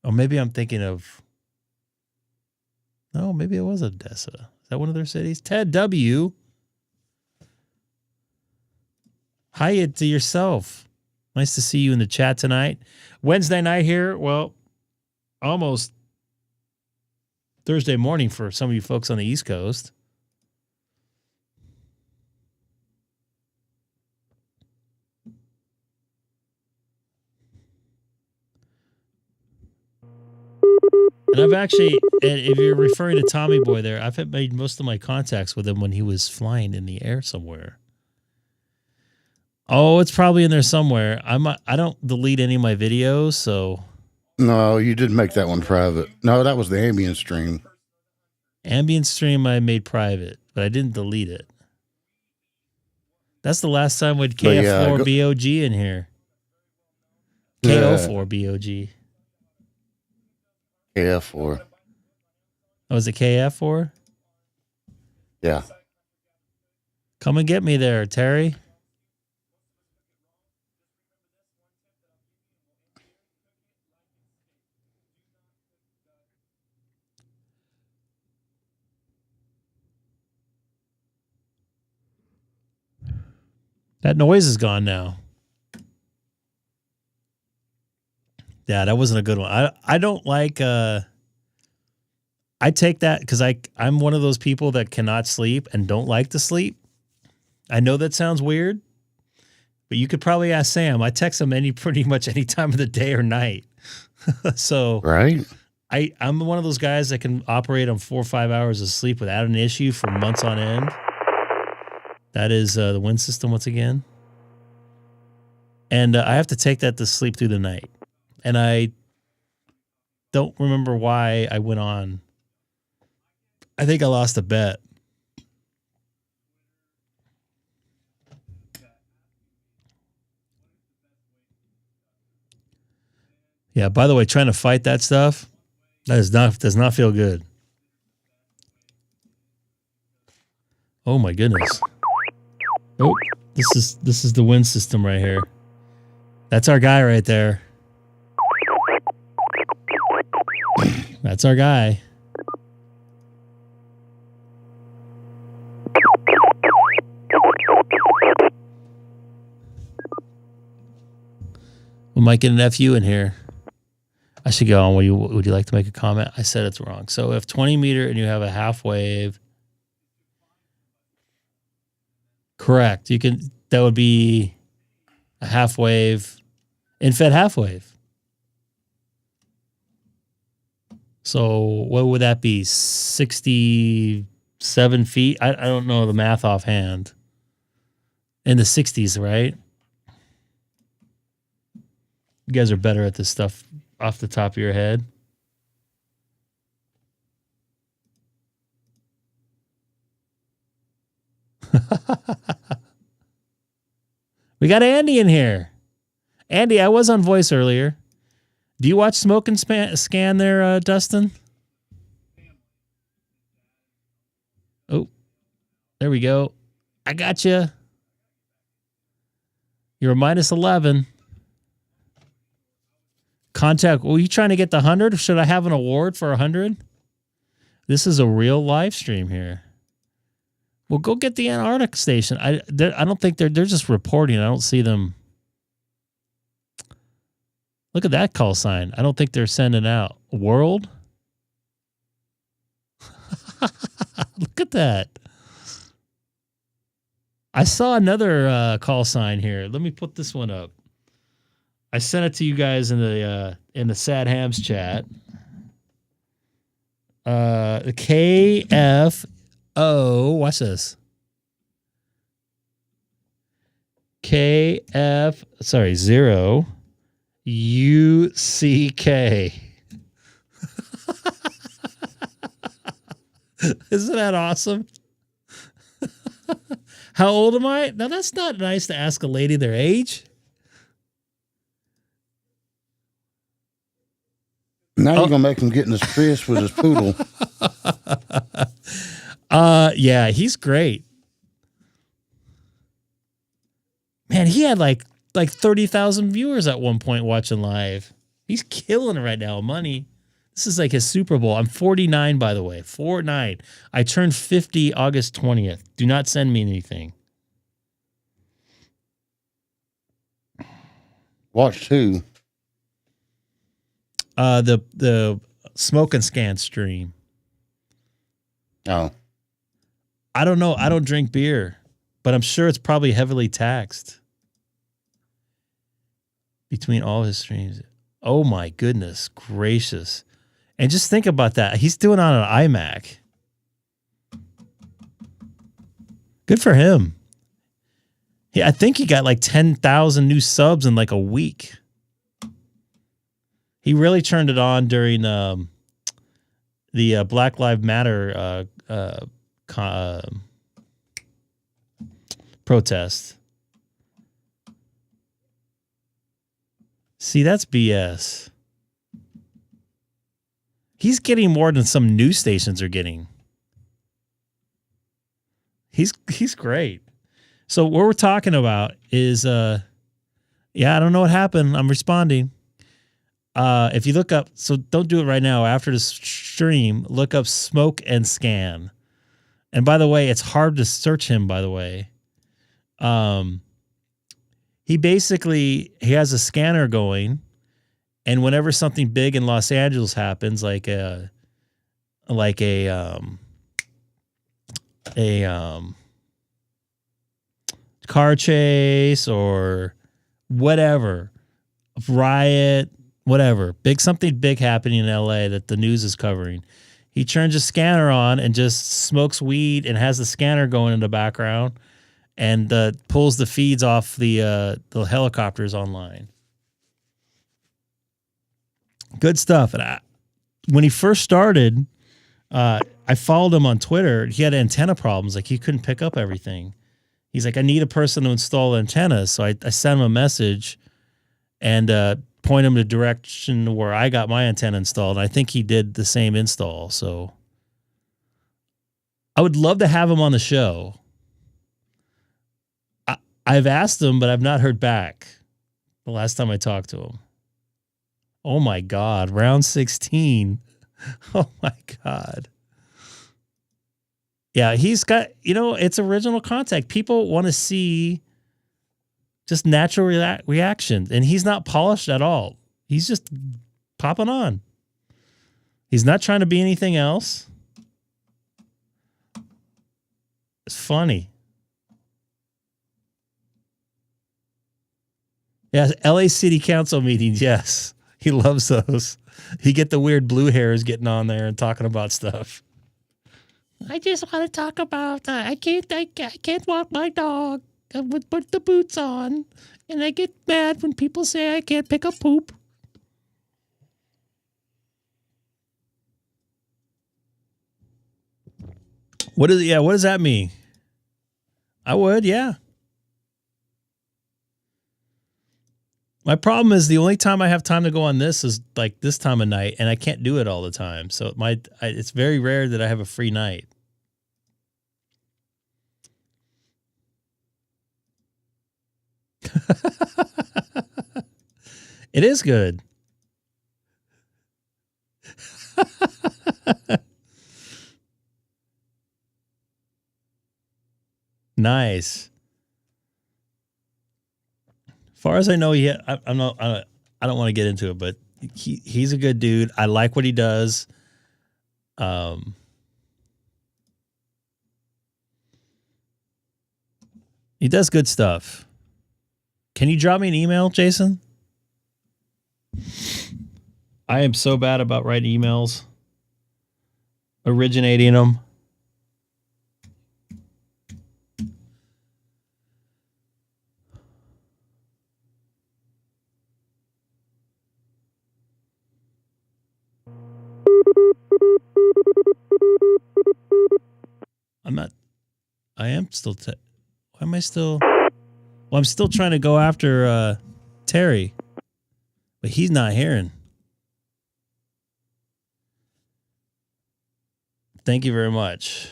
Or maybe I'm thinking of... No, maybe it was Odessa. Is that one of their cities? Ted W. Hi to yourself. Nice to see you in the chat tonight. Wednesday night here. Well, almost Thursday morning for some of you folks on the East Coast. And I've actually, if you're referring to Tommy Boy there, I've made most of my contacts with him when he was flying in the air somewhere. Oh, it's probably in there somewhere. I don't delete any of my videos, so. No, you did make that one private. No, that was the ambient stream. Ambient stream I made private, but I didn't delete it. That's the last time with KF4 BOG in here. KO4 BOG. KF4. Oh, is it KF4? Yeah. Come and get me there, Terry. That noise is gone now. Yeah, that wasn't a good one. I don't like I take that because I'm one of those people that cannot sleep and don't like to sleep. I know that sounds weird, but you could probably ask Sam. I text him pretty much any time of the day or night. So right. I'm one of those guys that can operate on 4 or 5 hours of sleep without an issue for months on end. That is the wind system once again. And I have to take that to sleep through the night. And I don't remember why I went on. I think I lost a bet. Yeah, by the way, trying to fight that stuff, does not feel good. Oh my goodness. Oh, this is the wind system right here. That's our guy right there. That's our guy. We might get an FU in here. I should go on. Would you like to make a comment? I said it's wrong. So if 20 meter and you have a half wave, correct. That would be a half wave, in-fed half wave. So what would that be? 67 feet? I don't know the math offhand. In the 60s, right? You guys are better at this stuff off the top of your head. We got Andy in here. Andy, I was on voice earlier. Do you watch Smoke and Scan there, Dustin? Oh, there we go. I got you. You're a minus 11. Contact. Were you trying to get the 100? Should I have an award for 100? This is a real live stream here. Well, go get the Antarctic station. I don't think they're just reporting. I don't see them. Look at that call sign. I don't think they're sending out. World? Look at that. I saw another call sign here. Let me put this one up. I sent it to you guys in the Sad Hams chat. KFO. Watch this. Zero UCK. Isn't that awesome? How old am I? Now, that's not nice to ask a lady their age. Now you're going to make him get in his fist with his poodle. Yeah, he's great. Man, he had like 30,000 viewers at one point watching live. He's killing it right now, money. This is like his Super Bowl. I'm 49, by the way. 49. I turned 50 August 20th. Do not send me anything. Watch who? The Smoke and Scan stream. Oh. I don't know. I don't drink beer, but I'm sure it's probably heavily taxed. Between all his streams. Oh my goodness gracious. And just think about that. He's doing it on an iMac. Good for him. I think he got like 10,000 new subs in like a week. He really turned it on during the Black Lives Matter protest. See, that's BS. He's getting more than some news stations are getting. He's great. So what we're talking about is, I don't know what happened. I'm responding. If you look up, so don't do it right now. After the stream, look up Smoke and Scan. And by the way, it's hard to search him, by the way. He has a scanner going, and whenever something big in Los Angeles happens, like a car chase or whatever, riot, whatever, something big happening in LA that the news is covering, he turns his scanner on and just smokes weed and has the scanner going in the background and pulls the feeds off the helicopters online. Good stuff. And when he first started, I followed him on Twitter. He had antenna problems. Like, he couldn't pick up everything. He's like, I need a person to install antennas. So I sent him a message and point him to the direction where I got my antenna installed. I think he did the same install. So I would love to have him on the show. I've asked him, but I've not heard back the last time I talked to him. Oh my God. Round 16. Oh my God. Yeah, he's got, it's original contact. People want to see just natural reactions, and he's not polished at all. He's just popping on. He's not trying to be anything else. It's funny. Yeah, LA City Council meetings. Yes, he loves those. You get the weird blue hairs getting on there and talking about stuff. I just want to talk about I can't walk my dog. I would put the boots on, and I get mad when people say I can't pick up poop. What does that mean? I would, yeah. My problem is the only time I have time to go on this is like this time of night, and I can't do it all the time. So it's very rare that I have a free night. It is good. Nice. Far as I know, I don't want to get into it, but he's a good dude. I like what he does. He does good stuff. Can you drop me an email, Jason? I am so bad about writing emails, originating them. I'm still trying to go after Terry, but he's not hearing. Thank you very much.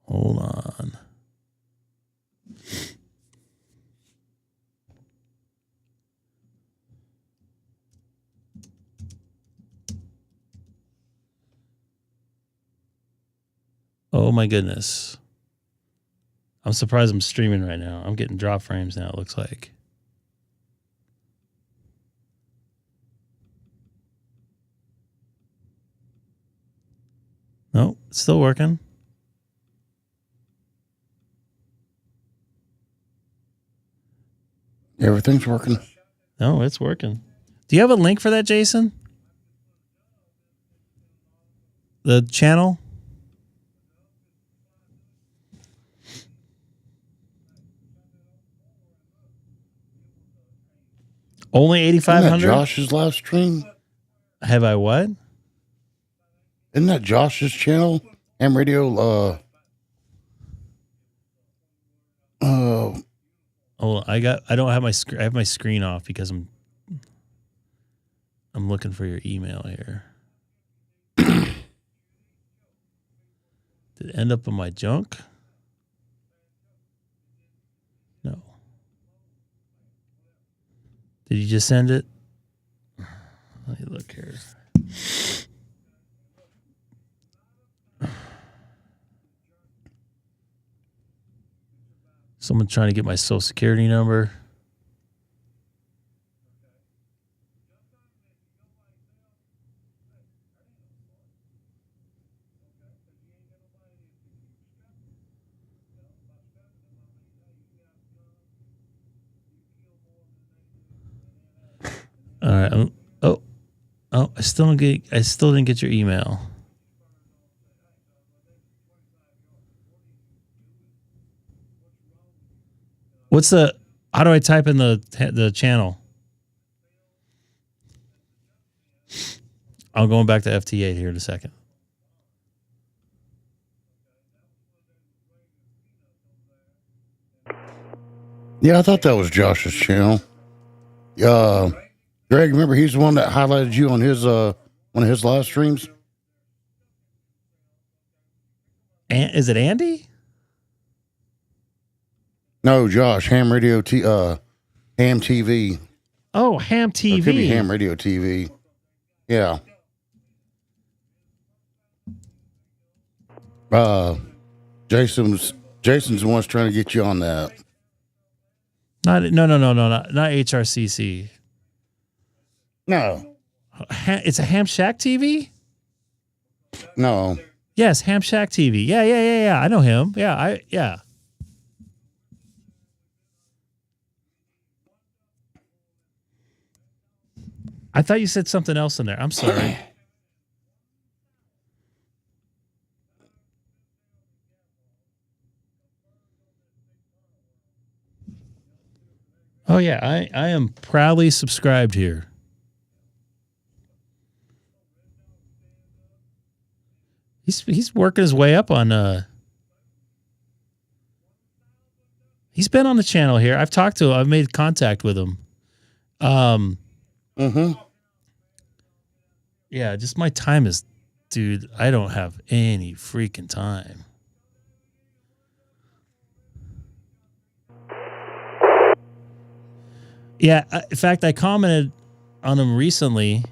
Hold on. Oh my goodness. I'm surprised I'm streaming right now. I'm getting drop frames now, it looks like. No, it's still working. Everything's working. No, it's working. Do you have a link for that, Jason? The channel? Only 8,500? Isn't that Josh's live stream? Have I what? Isn't that Josh's channel? Ham Radio, Oh, I don't have my screen. I have my screen off because I'm looking for your email here. Did it end up in my junk? No. Did you just send it? Let me look here. Someone trying to get my social security number. All right. I still didn't get your email. How do I type in the channel? I'm going back to FT8 here in a second. yeah, I thought that was Josh's channel. Greg, remember he's the one that highlighted you on his one of his live streams? Is it Andy? No, Josh, Ham Radio Ham TV. Oh, Ham TV. Or it could be Ham Radio TV. Yeah. Jason's the one's trying to get you on that. No, not HRCC. No. It's a Ham Shack TV? No. Yes, Ham Shack TV. Yeah. I know him. Yeah. I thought you said something else in there. I'm sorry. Oh yeah, I am proudly subscribed here. He's working his way up on he's been on the channel here. I've talked to him. I've made contact with him. Yeah, just my time is, dude, I don't have any freaking time. Yeah, in fact, I commented on him recently.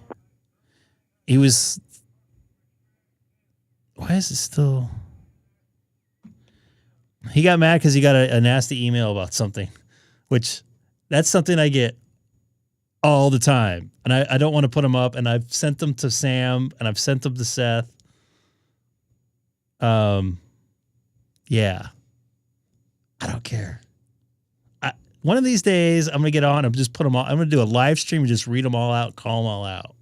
He was... Why is it still... He got mad because he got a nasty email about something, which that's something I get all the time. And I don't want to put them up, and I've sent them to Sam, and I've sent them to Seth. Yeah. I don't care. One of these days, I'm going to get on and just put them all. I'm going to do a live stream and just read them all out, call them all out.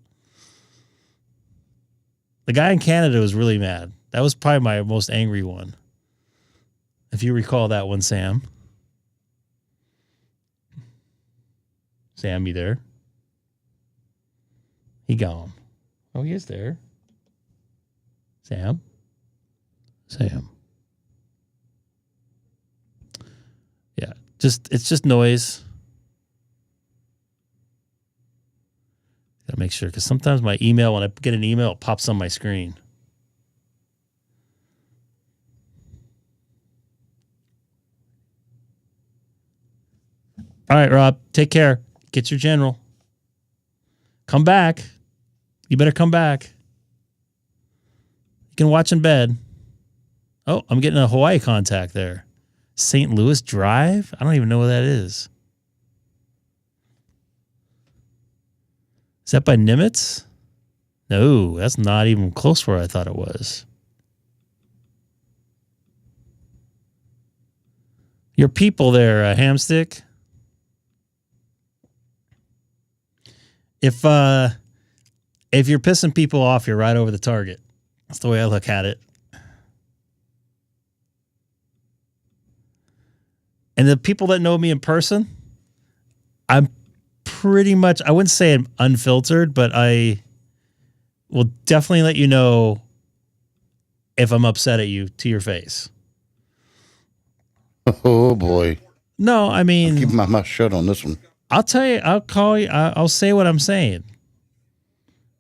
The guy in Canada was really mad. That was probably my most angry one. If you recall that one, Sam. Sam, you there? He gone. Oh, he is there. Sam? Yeah, it's just noise. Gotta make sure, because sometimes my email, when I get an email, it pops on my screen. All right, Rob, take care. Get your general. Come back. You better come back. You can watch in bed. Oh, I'm getting a Hawaii contact there. St. Louis Drive? I don't even know what that is. Is that by Nimitz? No, that's not even close where I thought it was. Your people there, Hamstick. If you're pissing people off, you're right over the target. That's the way I look at it. And the people that know me in person, I'm pretty much, I wouldn't say I'm unfiltered, but I will definitely let you know if I'm upset at you to your face. Oh, boy. No, I mean... I'll keep my mouth shut on this one. I'll tell you, I'll call you, I'll say what I'm saying.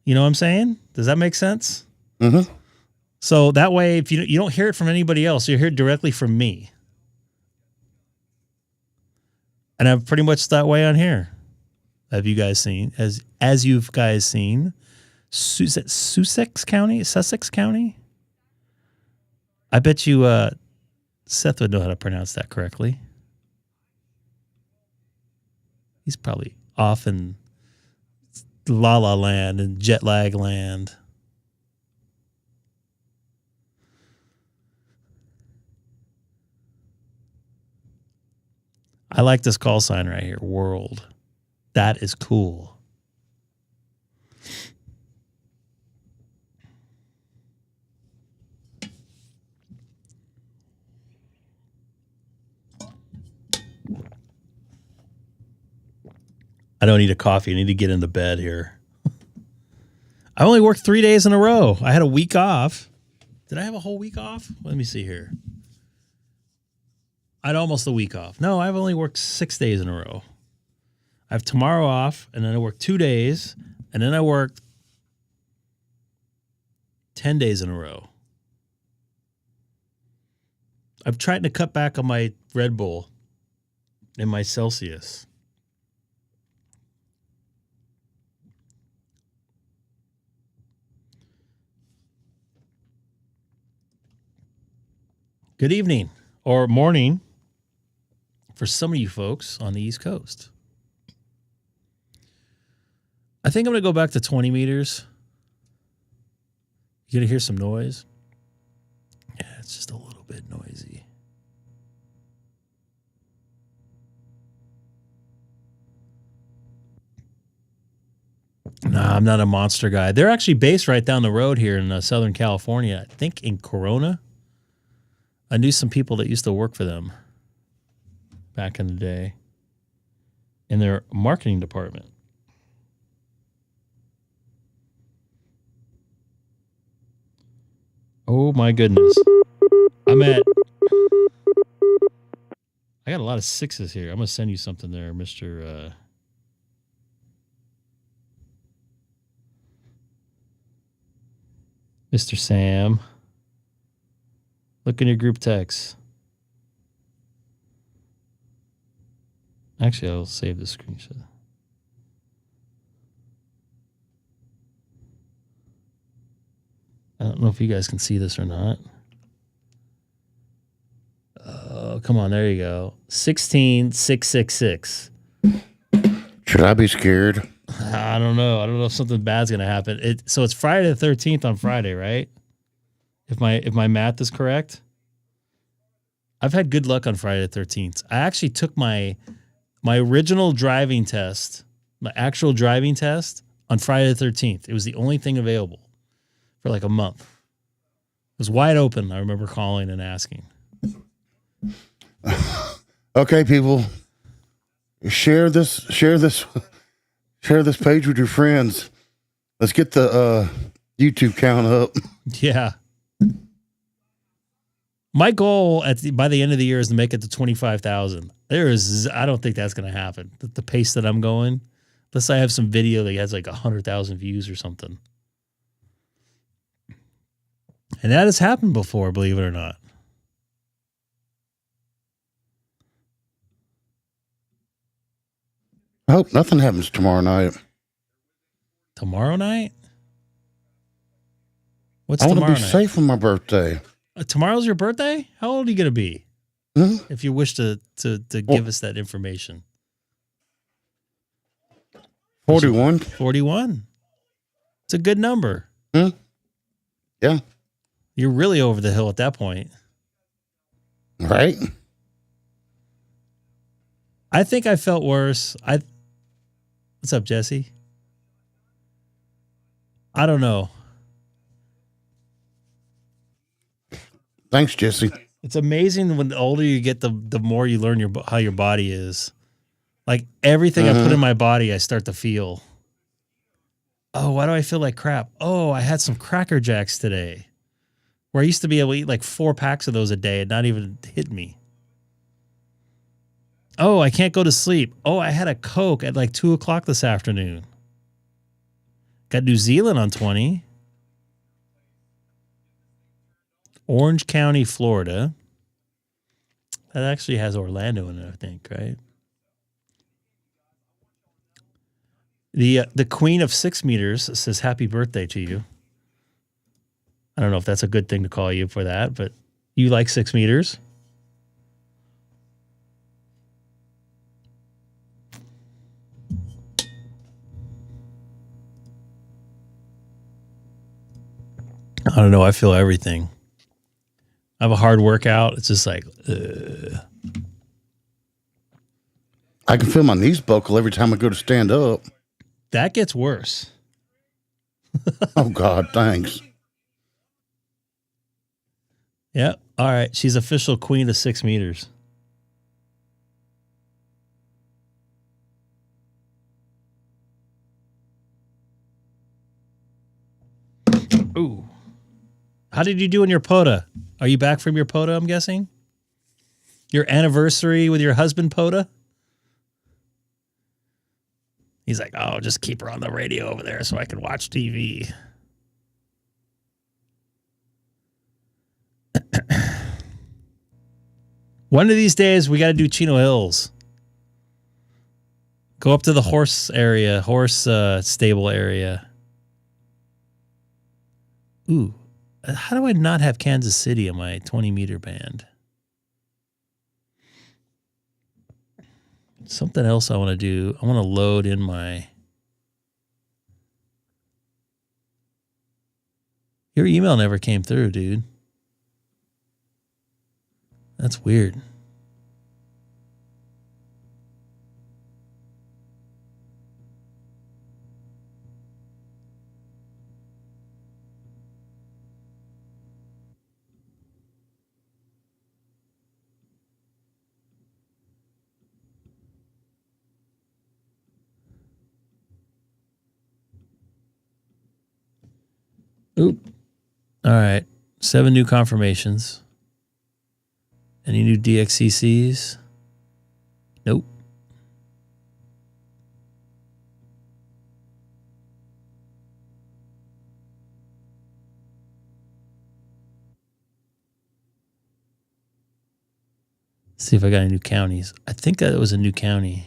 You know what I'm saying? Does that make sense? Mm-hmm. So that way, if you don't hear it from anybody else, you hear it directly from me. And I'm pretty much that way on here. Have you guys seen? As you've guys seen, Sussex County? Sussex County? I bet you Seth would know how to pronounce that correctly. He's probably off in La La Land and jet lag land. I like this call sign right here, World. That is cool. I don't need a coffee. I need to get into bed here. I only worked 3 days in a row. I had a week off. Did I have a whole week off? Let me see here. I had almost a week off. No, I've only worked 6 days in a row. I have tomorrow off, and then I work 2 days, and then I worked 10 days in a row. I've tried to cut back on my Red Bull and my Celsius. Good evening or morning for some of you folks on the East Coast. I think I'm going to go back to 20 meters. You're going to hear some noise. Yeah, it's just a little bit noisy. Nah, I'm not a monster guy. They're actually based right down the road here in Southern California. I think in Corona. I knew some people that used to work for them back in the day in their marketing department. Oh my goodness. I got a lot of sixes here. I'm going to send you something there, Mr. Mr. Sam. Look in your group text. Actually, I'll save the screenshot. I don't know if you guys can see this or not. Oh, come on. There you go. 16666. Should I be scared? I don't know. I don't know if something bad's going to happen. So it's Friday the 13th on Friday, right? If my math is correct. I've had good luck on Friday the 13th. I actually took my original driving test, my actual driving test on Friday the 13th. It was the only thing available for like a month. It was wide open. I remember calling and asking. Okay, people. Share this page with your friends. Let's get the YouTube count up. Yeah. My goal by the end of the year is to make it to 25,000. I don't think that's going to happen. The pace that I'm going, unless I have some video that has like 100,000 views or something. And that has happened before, believe it or not. I hope nothing happens tomorrow night. Tomorrow night? What's I want tomorrow to be night? safe for my birthday. Tomorrow's your birthday? How old are you going to be? Mm-hmm. If you wish to give us that information. 41. 41. It's a good number. Mm-hmm. Yeah. You're really over the hill at that point. Right? I think I felt worse. What's up, Jesse? I don't know. Thanks, Jesse. It's amazing when the older you get, the more you learn how your body is. Like everything I put in my body, I start to feel. Oh, why do I feel like crap? Oh, I had some Cracker Jacks today. Where I used to be able to eat like 4 packs of those a day and not even hit me. Oh, I can't go to sleep. Oh, I had a Coke at like 2 o'clock this afternoon. Got New Zealand on 20. Orange County, Florida. That actually has Orlando in it, I think, right? The Queen of 6 meters says happy birthday to you. I don't know if that's a good thing to call you for that, but you like 6 meters? I don't know. I feel everything. I have a hard workout. It's just like, I can feel my knees buckle every time I go to stand up. That gets worse. Oh, God, thanks. Yeah. All right. She's official Queen of 6 meters. Ooh. How did you do in your POTA? Are you back from your POTA, I'm guessing? Your anniversary with your husband, POTA? He's like, oh, just keep her on the radio over there so I can watch TV. One of these days, we got to do Chino Hills. Go up to the horse stable area. Ooh. How do I not have Kansas City on my 20-meter band? Something else I want to do. I want to load in my... Your email never came through, dude. That's weird. Oop. All right. 7 new confirmations. Any new DXCCs? Nope. See if I got any new counties. I think that was a new county.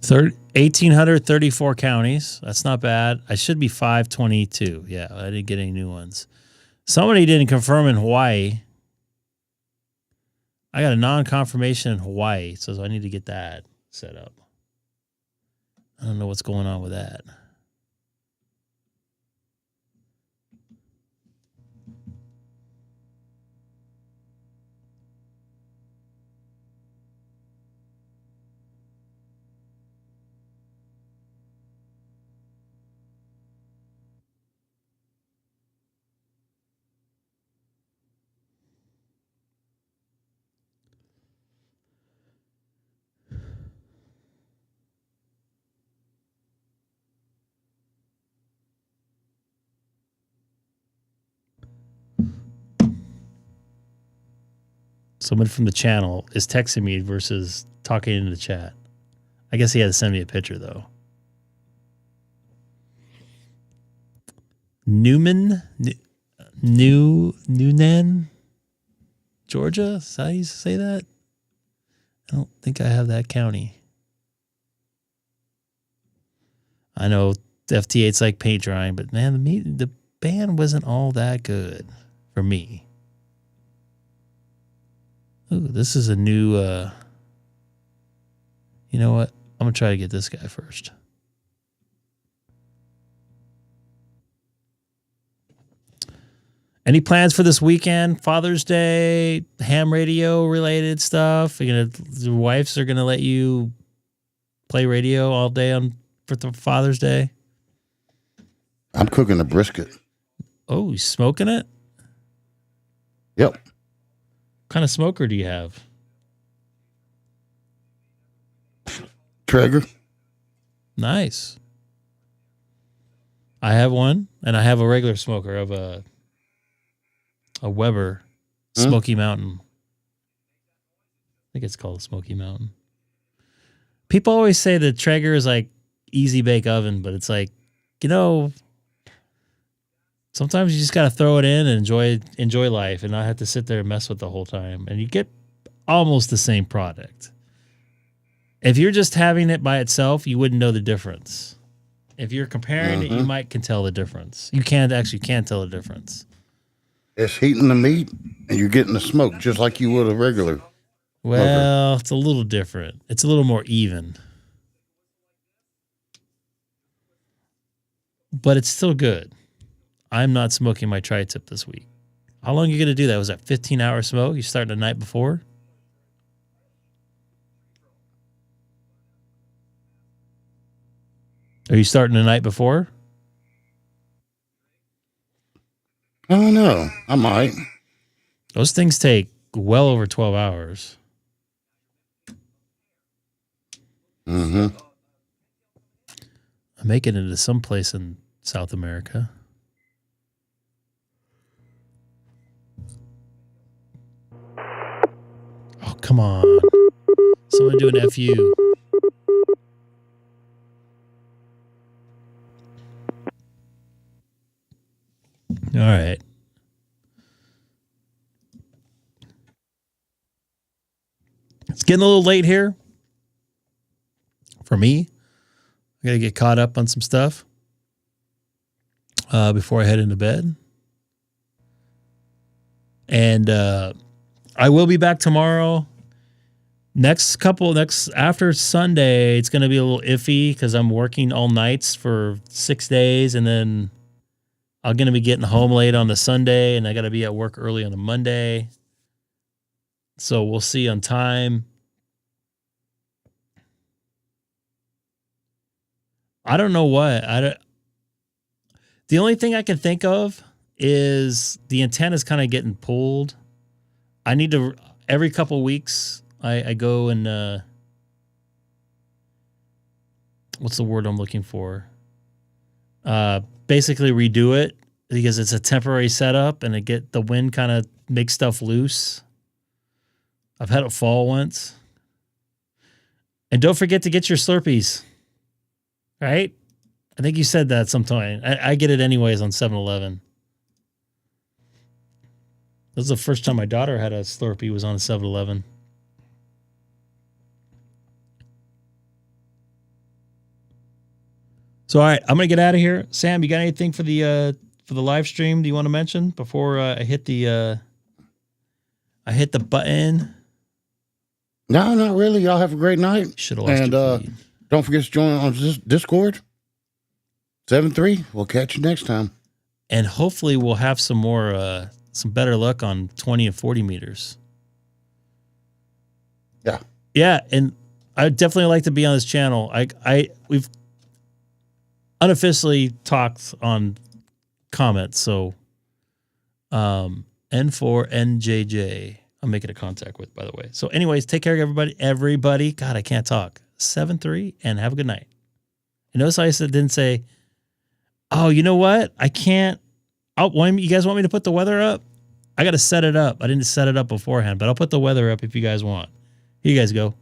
Third, 1,834 counties. That's not bad. I should be 522. Yeah, I didn't get any new ones. Somebody didn't confirm in Hawaii. I got a non-confirmation in Hawaii, so I need to get that set up. I don't know what's going on with that. Someone from the channel is texting me versus talking in the chat. I guess he had to send me a picture, though. Newnan, Georgia? Is that how you say that? I don't think I have that county. I know FT8's like paint drying, but man, the band wasn't all that good for me. Ooh, this is a new, you know what? I'm going to try to get this guy first. Any plans for this weekend? Father's Day, ham radio related stuff? Your wives are going to let you play radio all day for Father's Day? I'm cooking a brisket. Oh, you smoking it? Yep. What kind of smoker do you have? Traeger. Nice. I have one, and I have a regular smoker of a Weber Smoky Mountain. I think it's called Smoky Mountain. People always say the Traeger is like easy bake oven, but it's like, sometimes you just got to throw it in and enjoy life and not have to sit there and mess with it the whole time. And you get almost the same product. If you're just having it by itself, you wouldn't know the difference. If you're comparing it, you can tell the difference. You can't tell the difference. It's heating the meat and you're getting the smoke just like you would a regular. Well, It's a little different. It's a little more even. But it's still good. I'm not smoking my tri-tip this week. How long are you going to do that? Was that 15-hour smoke? You starting the night before? Are you starting the night before? I don't know. I might. Those things take well over 12 hours. Mm-hmm. I'm making it into some place in South America. Oh, come on. Someone do an FU. All right. Getting a little late here for me. I got to get caught up on some stuff before I head into bed. And I will be back tomorrow. After Sunday, it's going to be a little iffy because I'm working all nights for 6 days, and then I'm going to be getting home late on the Sunday, and I got to be at work early on the Monday. So we'll see on time. I don't know what. The only thing I can think of is the antenna's kind of getting pulled. I need to, every couple weeks, I go and, what's the word I'm looking for? Basically redo it because it's a temporary setup and the wind kind of makes stuff loose. I've had it fall once. And don't forget to get your Slurpees. Right? I think you said that sometime. I get it anyways on 7-Eleven. This is the first time my daughter had a Slurpee was on a 7-Eleven. So, all right, I'm going to get out of here. Sam, you got anything for the live stream do you want to mention before I hit the button? No, not really. Y'all have a great night. Should have lost your feed. Don't forget to join on Discord. 7-3. We'll catch you next time. And hopefully we'll have some more, some better luck on 20 and 40 meters. Yeah. Yeah, and I'd definitely like to be on this channel. We've unofficially talked on comments, so N4NJJ I'm making a contact with, by the way. So anyways, take care of everybody. God, I can't talk. 7-3 and have a good night. And notice I didn't say, oh, you know what? I can't. You guys want me to put the weather up? I got to set it up. I didn't set it up beforehand, but I'll put the weather up if you guys want. Here you guys go.